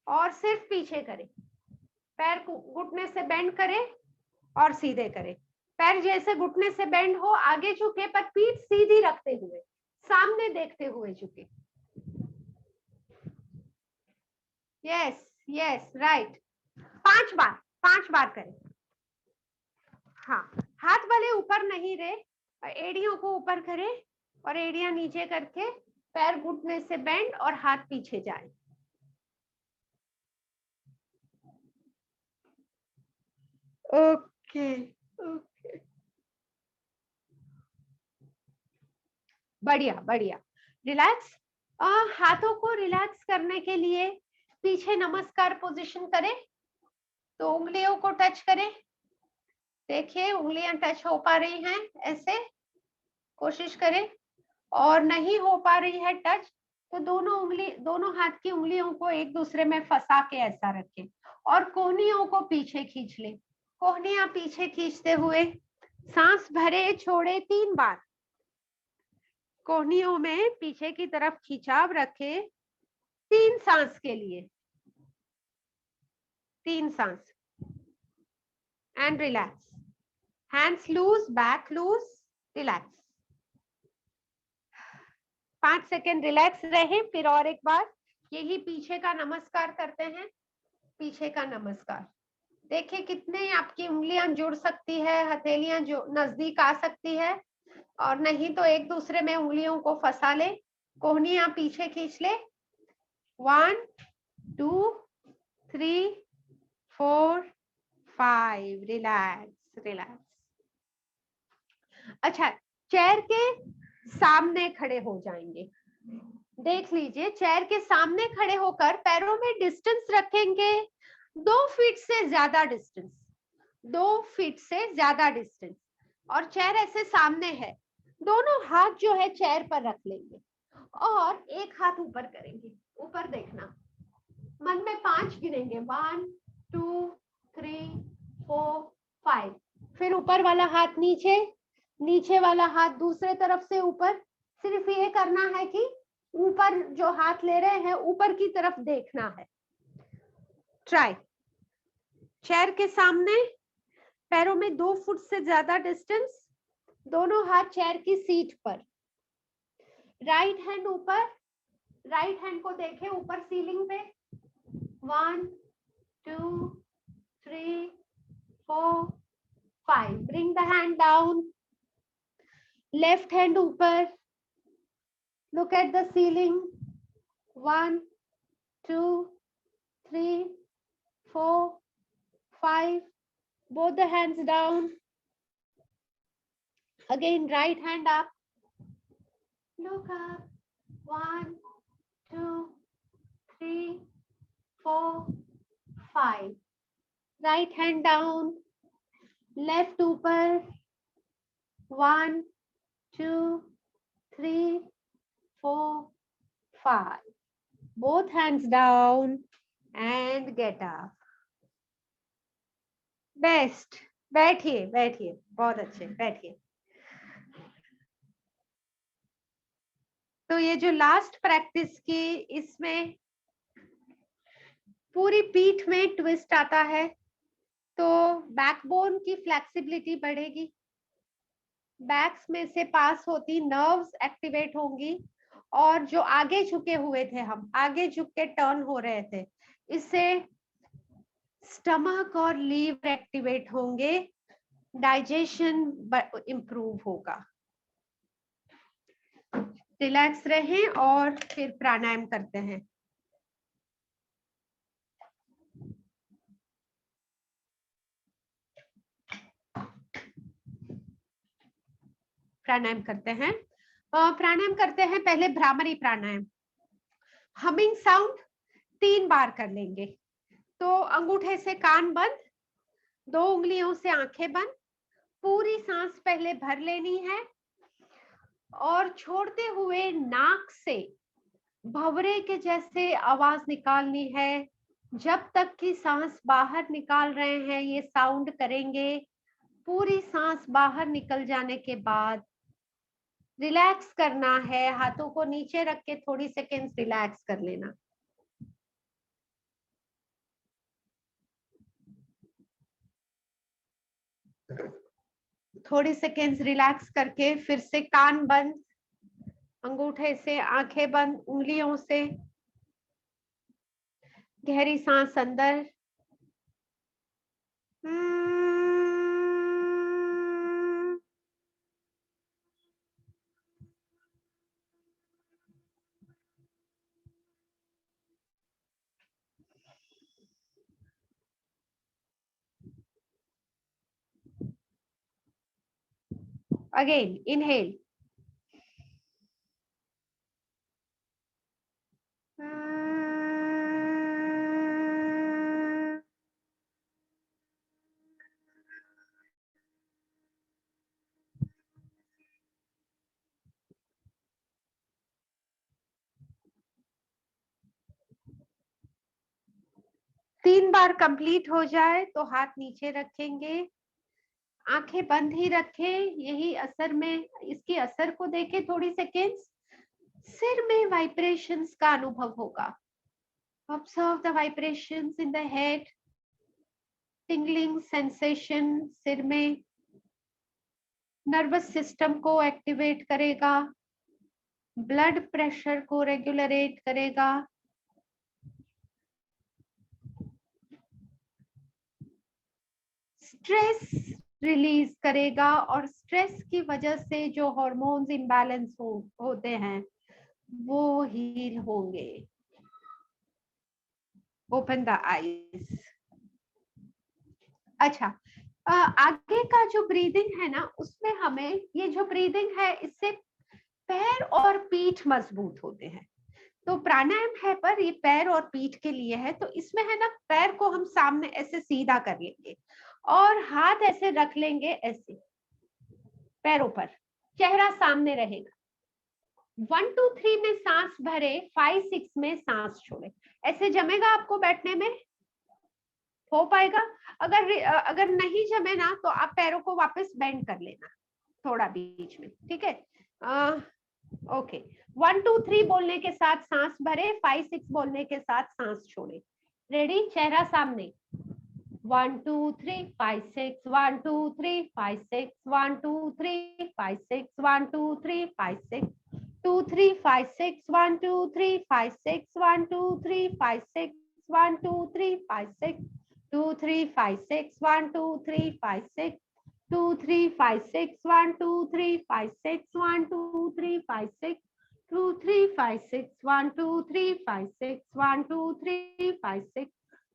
और सिर्फ पीछे करें। पैर को घुटने से बेंड करें और सीधे करें। पैर जैसे घुटने से बेंड हो, आगे झुके, पर पीठ सीधी रखते हुए, सामने देखते हुए झुके। Yes yes, right. 5 बार करें। हाँ, हाथ वाले ऊपर नहीं रहे, एड़ियों को ऊपर करें और एड़ियां नीचे करके पैर घुटने से बेंड और हाथ पीछे जाए। ओके ओके, बढ़िया बढ़िया। रिलैक्स। हाथों को रिलैक्स करने के लिए पीछे नमस्कार पोजीशन करें, तो उंगलियों को टच करें। देखिए उंगलियां टच हो पा रही हैं, ऐसे कोशिश करें। और नहीं हो पा रही है टच, तो दोनों हाथ की उंगलियों को एक दूसरे में फंसा के ऐसा रखें और कोहनियों को पीछे खींच लें। कोहनियां पीछे खींचते हुए सांस भरे छोड़े 3 बार। कोहनियों में पीछे की तरफ खिंचाव रखे 3 सांस के लिए। 3 सांस। And relax. Hands loose, back loose, relax. 5 second relax रहे। फिर और एक बार यही पीछे का नमस्कार करते हैं। पीछे का नमस्कार। देखिए कितने आपकी उंगलियां जुड़ सकती है, हथेलियां जो नजदीक आ सकती है, और नहीं तो एक दूसरे में उंगलियों को फंसा ले। कोहनियां पीछे खींच ले। 1 2 3 4 5। Relax relax. अच्छा, चेयर के सामने खड़े हो जाएंगे। देख लीजिए, चेयर के सामने खड़े होकर पैरों में डिस्टेंस रखेंगे 2 फीट से ज्यादा डिस्टेंस। 2 फीट से ज्यादा डिस्टेंस। और चेयर ऐसे सामने है, दोनों हाथ जो है चेयर पर रख लेंगे और एक हाथ ऊपर करेंगे। ऊपर देखना, मन में 5 गिनेंगे। 1 2 3 4 5। फिर ऊपर वाला हाथ नीचे, नीचे वाला हाथ दूसरे तरफ से ऊपर। सिर्फ ये करना है कि ऊपर जो हाथ ले रहे हैं ऊपर की तरफ देखना है। ट्राई। चेयर के सामने, पैरों में 2 फुट से ज्यादा डिस्टेंस, दोनों हाथ चेयर की सीट पर। राइट हैंड ऊपर, राइट हैंड को देखें ऊपर सीलिंग पे। 1 2 3 4 5। Bring the hand down. Left hand ऊपर, look at the ceiling. 1 2 3 4 5. Both the hands down. Again, right hand up. Look up. 1 2 3 4 5. Right hand down. Left ऊपर. 1 2 3 4 5. Both hands down and get up. Best. बैठिए बैठिए, बहुत अच्छे, बैठिए। तो ये जो लास्ट प्रैक्टिस की, इसमें पूरी पीठ में ट्विस्ट आता है, तो बैकबोन की फ्लेक्सिबिलिटी बढ़ेगी, बैक्स में से पास होती नर्व्स एक्टिवेट होंगी, और जो आगे झुके हुए थे, हम आगे झुक के टर्न हो रहे थे, इससे स्टमक और लीवर एक्टिवेट होंगे, डाइजेशन इंप्रूव होगा। रिलैक्स रहें और फिर प्राणायाम करते हैं। प्राणायाम करते हैं। प्राणायाम करते हैं पहले भ्रामरी प्राणायाम। हमिंग साउंड 3 बार कर लेंगे। तो अंगूठे से कान बंद, 2 उंगलियों से आंखें बंद, पूरी सांस पहले भर लेनी है और छोड़ते हुए नाक से भंवरे के जैसे आवाज निकालनी है। जब तक कि सांस बाहर निकाल रहे हैं ये साउंड करेंगे। पूरी सांस बाहर निकल जाने के बाद रिलैक्स करना है, हाथों को नीचे रख के थोड़ी सेकेंड्स रिलैक्स कर लेना। थोड़ी सेकेंड्स रिलैक्स करके फिर से कान बंद, अंगूठे से आंखें बंद, उंगलियों से गहरी सांस अंदर। अगेन इनहेल, तीन बार कंप्लीट हो जाए तो हाथ नीचे रखेंगे, आंखें बंद ही रखें, यही असर में इसकी असर को देखें थोड़ी सेकेंड्स। सिर में वाइब्रेशंस का अनुभव होगा। Observe the vibrations in the head, tingling sensation सिर में, नर्वस सिस्टम को एक्टिवेट करेगा, ब्लड प्रेशर को रेगुलेट करेगा, स्ट्रेस रिलीज करेगा, और स्ट्रेस की वजह से जो हार्मोन्स इम्बैलेंस होते हैं वो हील होंगे। Open the eyes. अच्छा, आगे का जो ब्रीदिंग है ना, उसमें हमें ये जो ब्रीदिंग है इससे पैर और पीठ मजबूत होते हैं। तो प्राणायाम है पर ये पैर और पीठ के लिए है। तो इसमें है ना, पैर को हम सामने ऐसे सीधा कर लेंगे और हाथ ऐसे रख लेंगे, ऐसे पैरों पर, चेहरा सामने रहेगा। 1 2 3 में सांस भरे, 5 6 में सांस छोड़े। ऐसे जमेगा आपको बैठने में? हो पाएगा? अगर नहीं जमे ना तो आप पैरों को वापस बेंड कर लेना थोड़ा बीच में, ठीक है? ओके, 1 2 3 बोलने के साथ सांस भरे, 5 6 बोलने के साथ सांस छोड़े। रेडी? चेहरा सामने। 1 2 3 5 6 1 2 3 5 6 1 2 3 5 6 1 2 3 5 6 2 3 5 6 1 2 3 5 6 1 2 3 5 6 1 2 3 5 6 2 3 5 6 1 2 3 5 6 2 3 5 6 1 2 3 5 6 1 2 3 5 6 2 3 5 6 1 2 3 5 6 1 2 3 5 6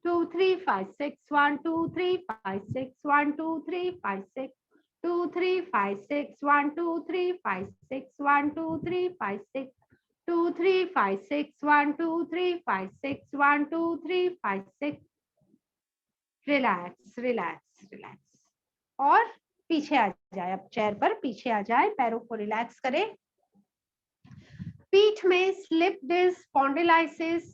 2 3 5 6 1 2 3 5 6 1 2 3 5 6 2 3 5 6 1 2 3 5 6 1 2 3 5 6 2 3 5 6 1 2 3 5 6 1 2 3 5 6। Relax relax relax. और पीछे आ जाए, अब चेयर पर पीछे आ जाए, पैरों को रिलैक्स करें। पीठ में स्लिप डिस्क स्पॉन्डिलाइसिस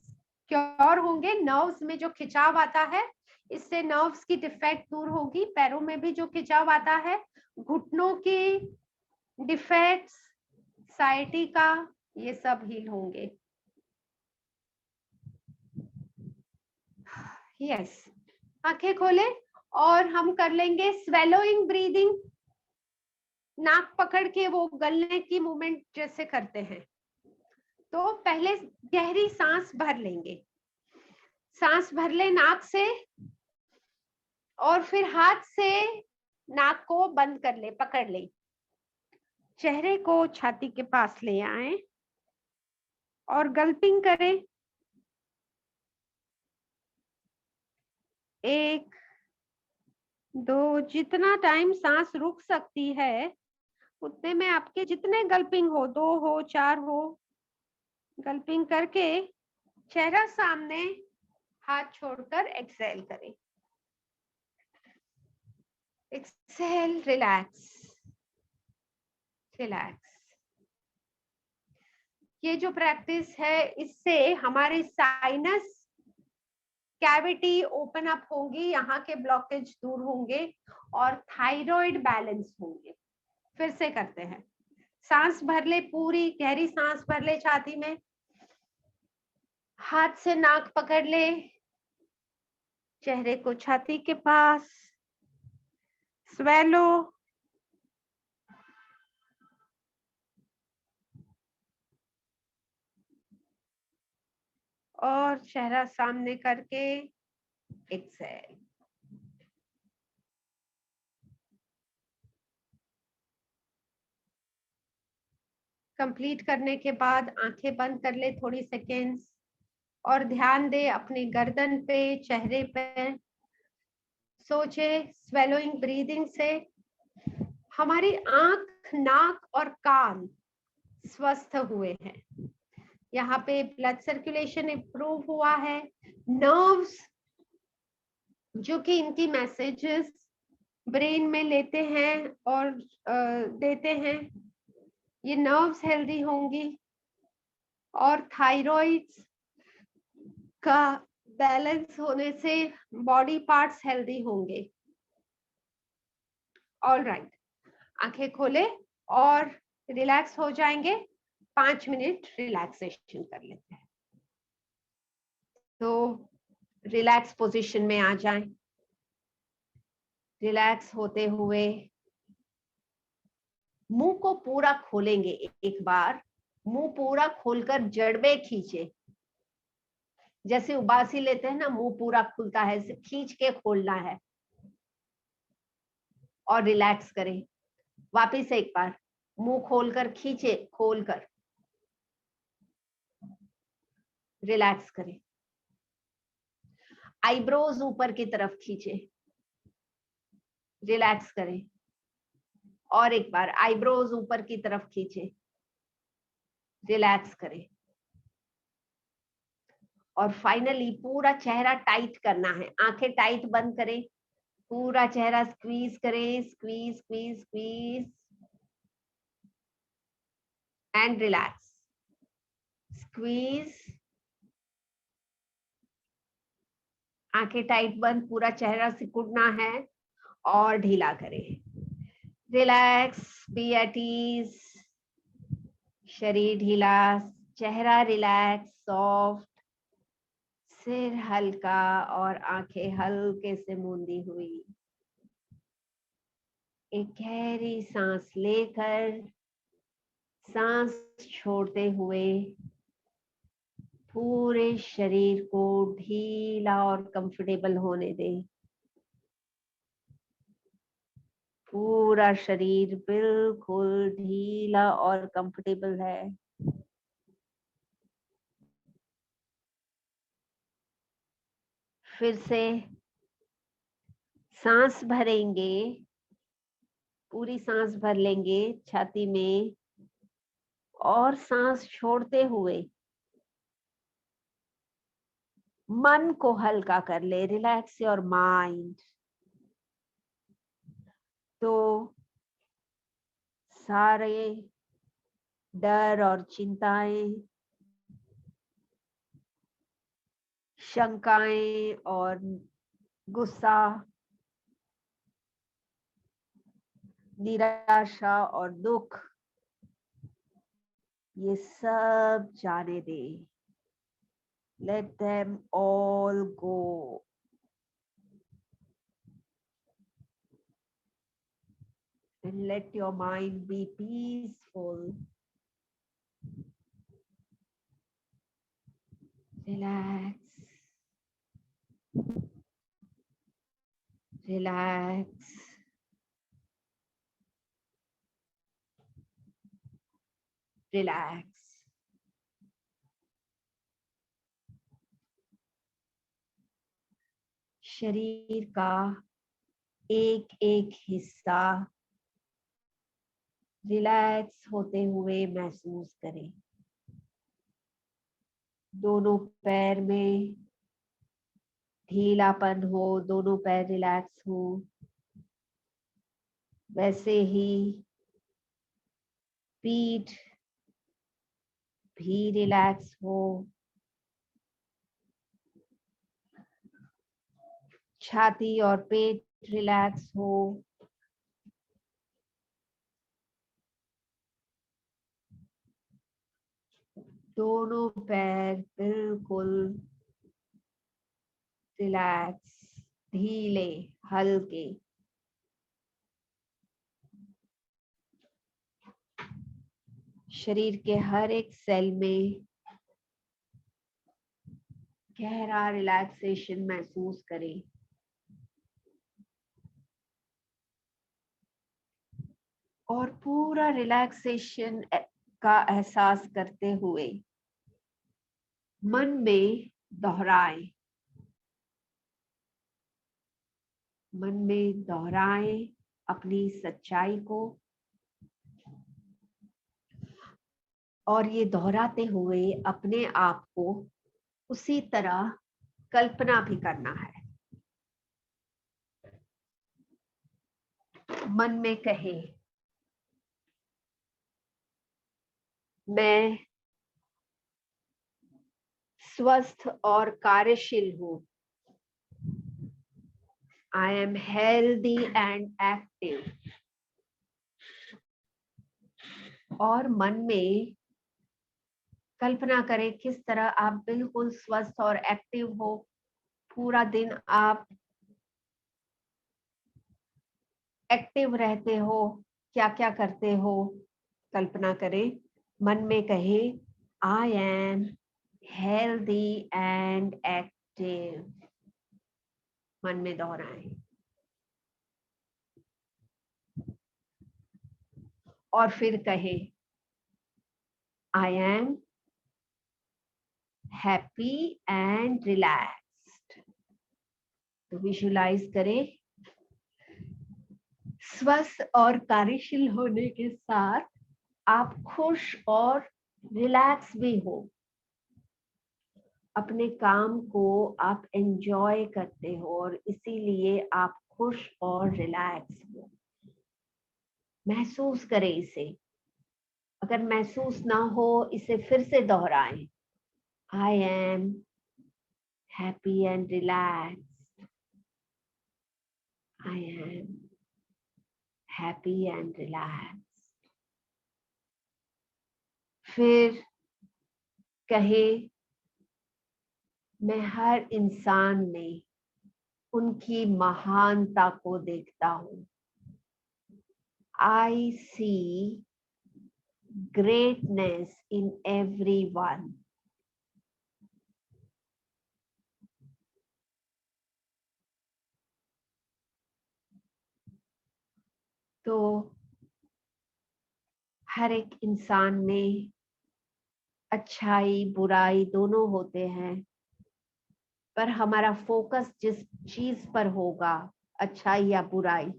क्योर होंगे। नर्व्स में जो खिंचाव आता है, इससे नर्व्स की डिफेक्ट दूर होगी। पैरों में भी जो खिंचाव आता है, घुटनों की डिफेक्ट्स, साइटिका, ये सब हील होंगे। यस, आंखें खोले और हम कर लेंगे स्वेलोइंग ब्रीदिंग। नाक पकड़ के वो गलने की मूवमेंट जैसे करते हैं। तो पहले गहरी सांस भर लेंगे, सांस भर ले नाक से, और फिर हाथ से नाक को बंद कर ले, पकड़ ले। चेहरे को छाती के पास ले आए और गल्पिंग करें। 1 2, जितना टाइम सांस रुक सकती है उतने में आपके जितने गल्पिंग हो, 2 हो 4 हो, गल्पिंग करके चेहरा सामने, हाथ छोड़कर एक्सहेल करें। Exhale, relax relax. ये जो प्रैक्टिस है, इससे हमारी साइनस कैविटी ओपन अप होंगी, यहाँ के ब्लॉकेज दूर होंगे और थायराइड बैलेंस होंगे। फिर से करते हैं। सांस भर ले, पूरी गहरी सांस भर ले छाती में, हाथ से नाक पकड़ ले, चेहरे को छाती के पास, स्वेलो, और चेहरा सामने करके एक्सहेल। कंप्लीट करने के बाद आंखें बंद कर ले थोड़ी सेकेंड्स और ध्यान दे अपनी गर्दन पे, चेहरे पे। सोचे स्वेलोइंग ब्रीदिंग से हमारी आंख, नाक और कान स्वस्थ हुए हैं। यहाँ पे ब्लड सर्कुलेशन इंप्रूव हुआ है। नर्व्स जो कि इनकी मैसेजेस ब्रेन में लेते हैं और देते हैं, ये नर्व्स हेल्दी होंगी और थायराइड का बैलेंस होने से बॉडी पार्ट्स हेल्दी होंगे। ऑल राइट, आंखें खोले और रिलैक्स हो जाएंगे। 5 मिनट रिलैक्सेशन कर लेते हैं। तो रिलैक्स पोजीशन में आ जाएं। रिलैक्स होते हुए मुंह को पूरा खोलेंगे। एक बार मुंह पूरा खोलकर जड़बे खींचे। जैसे उबासी लेते हैं ना, मुंह पूरा खुलता है, इसे खींच के खोलना है और रिलैक्स करें। वापिस एक बार मुंह खोलकर खींचे, खोलकर रिलैक्स करें। आईब्रोज ऊपर की तरफ खींचे, रिलैक्स करें। और एक बार आईब्रोज ऊपर की तरफ खींचे, रिलैक्स करें। और फाइनली पूरा चेहरा टाइट करना है। आंखें टाइट बंद करें, पूरा चेहरा स्क्वीज करें, squeeze squeeze squeeze and relax. Squeeze, आंखें टाइट बंद, पूरा चेहरा सिकुड़ना है और ढीला करें। रिलैक्स, बी एट ईज, शरीर ढीला, चेहरा रिलैक्स, सॉफ्ट, सिर हल्का और आंखें हल्के से मूंदी हुई। एक गहरी सांस लेकर सांस छोड़ते हुए पूरे शरीर को ढीला और कंफर्टेबल होने दें। पूरा शरीर बिल्कुल ढीला और कंफर्टेबल है। फिर से सांस भरेंगे, पूरी सांस भर लेंगे छाती में और सांस छोड़ते हुए मन को हल्का कर ले, रिलैक्स योर माइंड। तो सारे डर और चिंताएं, शंकाएं और गुस्सा, निराशा और दुख, ये सब जाने दे। Let them all go. And let your mind be peaceful. Relax. Relax. Relax. शरीर का एक एक हिस्सा रिलैक्स होते हुए महसूस करें। दोनों पैर में ढीलापन हो, दोनों पैर रिलैक्स हो। वैसे ही पीठ भी रिलैक्स हो, छाती और पेट रिलैक्स हो। दोनों पैर बिल्कुल रिलैक्स, ढीले, हल्के। शरीर के हर एक सेल में गहरा रिलैक्सेशन महसूस करें। और पूरा रिलैक्सेशन का एहसास करते हुए मन में दोहराएं। मन में दोहराएं अपनी सच्चाई को, और ये दोहराते हुए अपने आप को उसी तरह कल्पना भी करना है। मन में कहे, मैं स्वस्थ और कार्यशील हूं। I am healthy and active. और मन में कल्पना करें किस तरह आप बिल्कुल स्वस्थ और एक्टिव हो। पूरा दिन आप एक्टिव रहते हो, क्या क्या करते हो, कल्पना करें। मन में कहें, I am healthy and active. मन में दोहराएं। और फिर कहें, I am happy and relaxed. तो विजुलाइज करें, स्वस्थ और कार्यशील होने के साथ आप खुश और रिलैक्स भी हो। अपने काम को आप एंजॉय करते हो और इसीलिए आप खुश और रिलैक्स हो। महसूस करें इसे। अगर महसूस ना हो, इसे फिर से दोहराएं। I am happy and relaxed. I am happy and relaxed. फिर कहे, मैं हर इंसान में उनकी महानता को देखता हूँ। I see greatness in everyone. तो हर एक इंसान में अच्छाई बुराई दोनों होते हैं, पर हमारा फोकस जिस चीज पर होगा, अच्छाई या बुराई,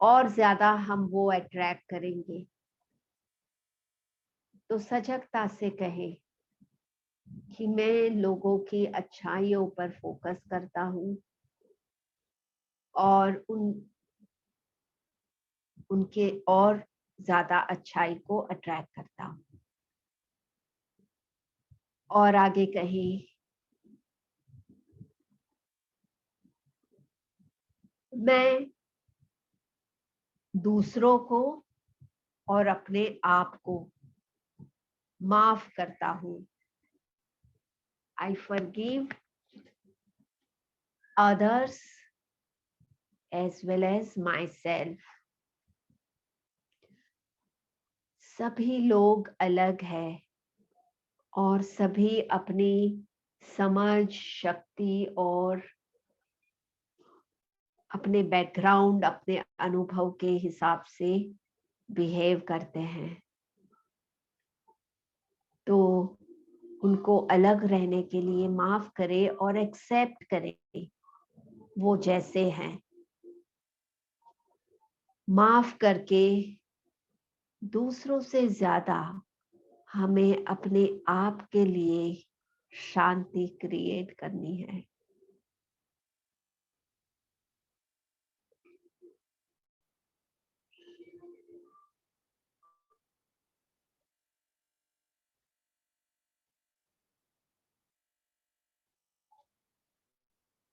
और ज्यादा हम वो अट्रैक्ट करेंगे। तो सजगता से कहें कि मैं लोगों की अच्छाइयों पर फोकस करता हूँ और उनके और ज्यादा अच्छाई को अट्रैक्ट करता हूँ। और आगे कहें, मैं दूसरों को और अपने आप को माफ करता हूँ। I forgive others as well as myself. सभी लोग अलग हैं और सभी अपनी समझ, शक्ति और अपने बैकग्राउंड, अपने अनुभव के हिसाब से बिहेव करते हैं। तो उनको अलग रहने के लिए माफ करें और एक्सेप्ट करें वो जैसे हैं। माफ करके दूसरों से ज्यादा हमें अपने आप के लिए शांति क्रिएट करनी है।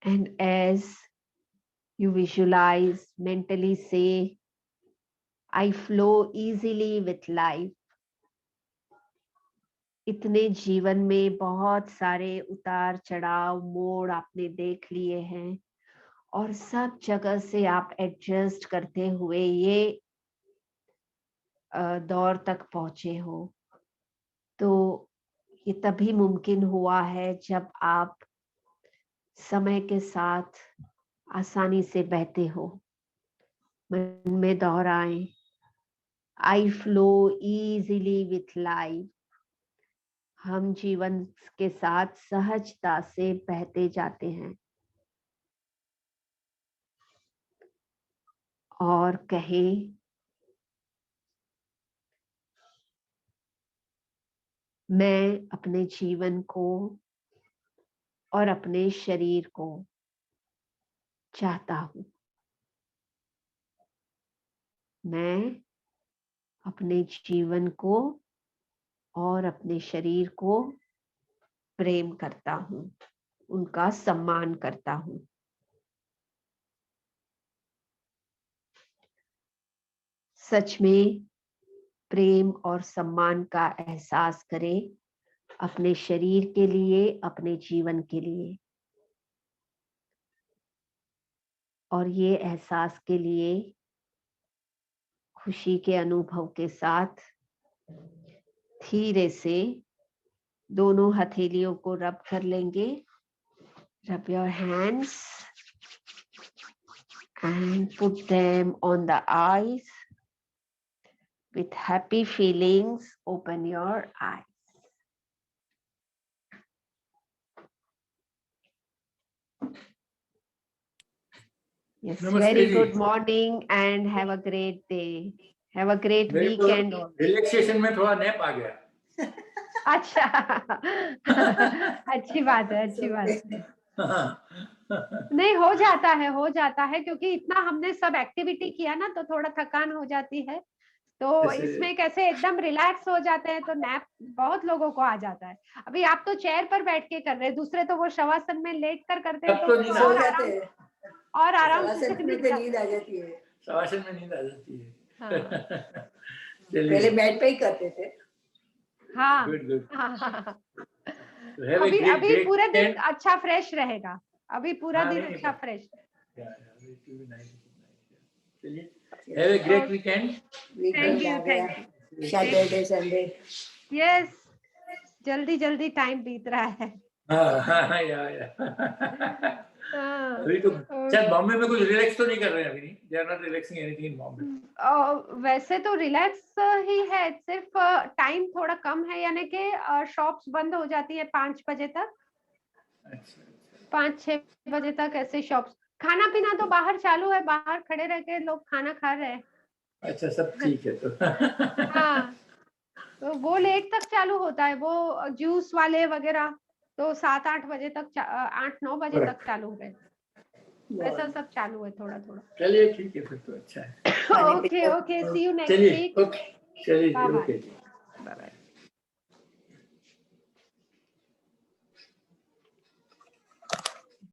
And as you visualize, mentally say, I flow easily with life. इतने जीवन में बहुत सारे उतार चढ़ाव मोड़ आपने देख लिए हैं और सब जगह से आप एडजस्ट करते हुए ये दौर तक पहुंचे हो। तो ये तभी मुमकिन हुआ है जब आप समय के साथ आसानी से बहते हो। मन में दोहराएं, आई फ्लो इजीली विथ लाइफ। हम जीवन के साथ सहजता से बहते जाते हैं। और कहें, मैं अपने जीवन को और अपने शरीर को चाहता हूं। मैं अपने जीवन को और अपने शरीर को प्रेम करता हूं, उनका सम्मान करता हूं। सच में प्रेम और सम्मान का एहसास करें अपने शरीर के लिए, अपने जीवन के लिए। और ये एहसास के लिए खुशी के अनुभव के साथ धीरे से दोनों हथेलियों को रब कर लेंगे। Rub your hands and put them on the eyes. With happy feelings, open your eyes. Yes, Namaste very ji. good morning and have a great day. Have a great weekend. Relaxation में थोड़ा nap आ गया। अच्छा अच्छी बात है, अच्छी बात है। नहीं, हो जाता है क्योंकि इतना हमने सब एक्टिविटी किया ना, तो थोड़ा थकान हो जाती है। तो इसमें कैसे एकदम रिलैक्स हो जाते हैं, तो नैप बहुत लोगों को आ जाता है। अभी आप तो चेयर पर बैठ के कर रहे हैं, दूसरे तो वो शवासन में लेट कर करते हैं, तो और आराम से नींद आ जाती है। शवासन में नींद आ जाती है। हाँ। पहले बेड पे ही करते थे। हाँ, अभी पूरा दिन अच्छा फ्रेश रहेगा। अभी पूरा दिन अच्छा फ्रेश। चलिए, have a great weekend. Thank you. Saturday Sunday. Yes, जल्दी टाइम बीत रहा है। अभी तो शायद बॉम्बे में कुछ रिलैक्स तो नहीं कर रहे हैं अभी। They are not relaxing anything in Bombay. वैसे तो रिलैक्स ही है, सिर्फ टाइम थोड़ा कम है, यानी कि शॉप्स बंद हो जाती है 5 बजे तक। 5-6 बजे तक ऐसे शॉप्स। खाना पीना तो बाहर चालू है, बाहर खड़े रह के लोग खाना खा रहे हैं। अच्छा, सब ठीक है तो। हाँ, तो वो लेट तक चालू होता है, वो जूस वाले वगैरह तो 7-8 बजे तक, 8-9 बजे तक चालू है। ऐसा सब चालू है थोड़ा। चलिए ठीक है, फिर तो अच्छा है। Okay, see you next week. चलिए, ओके, चलिए, बाय ओके। बाय।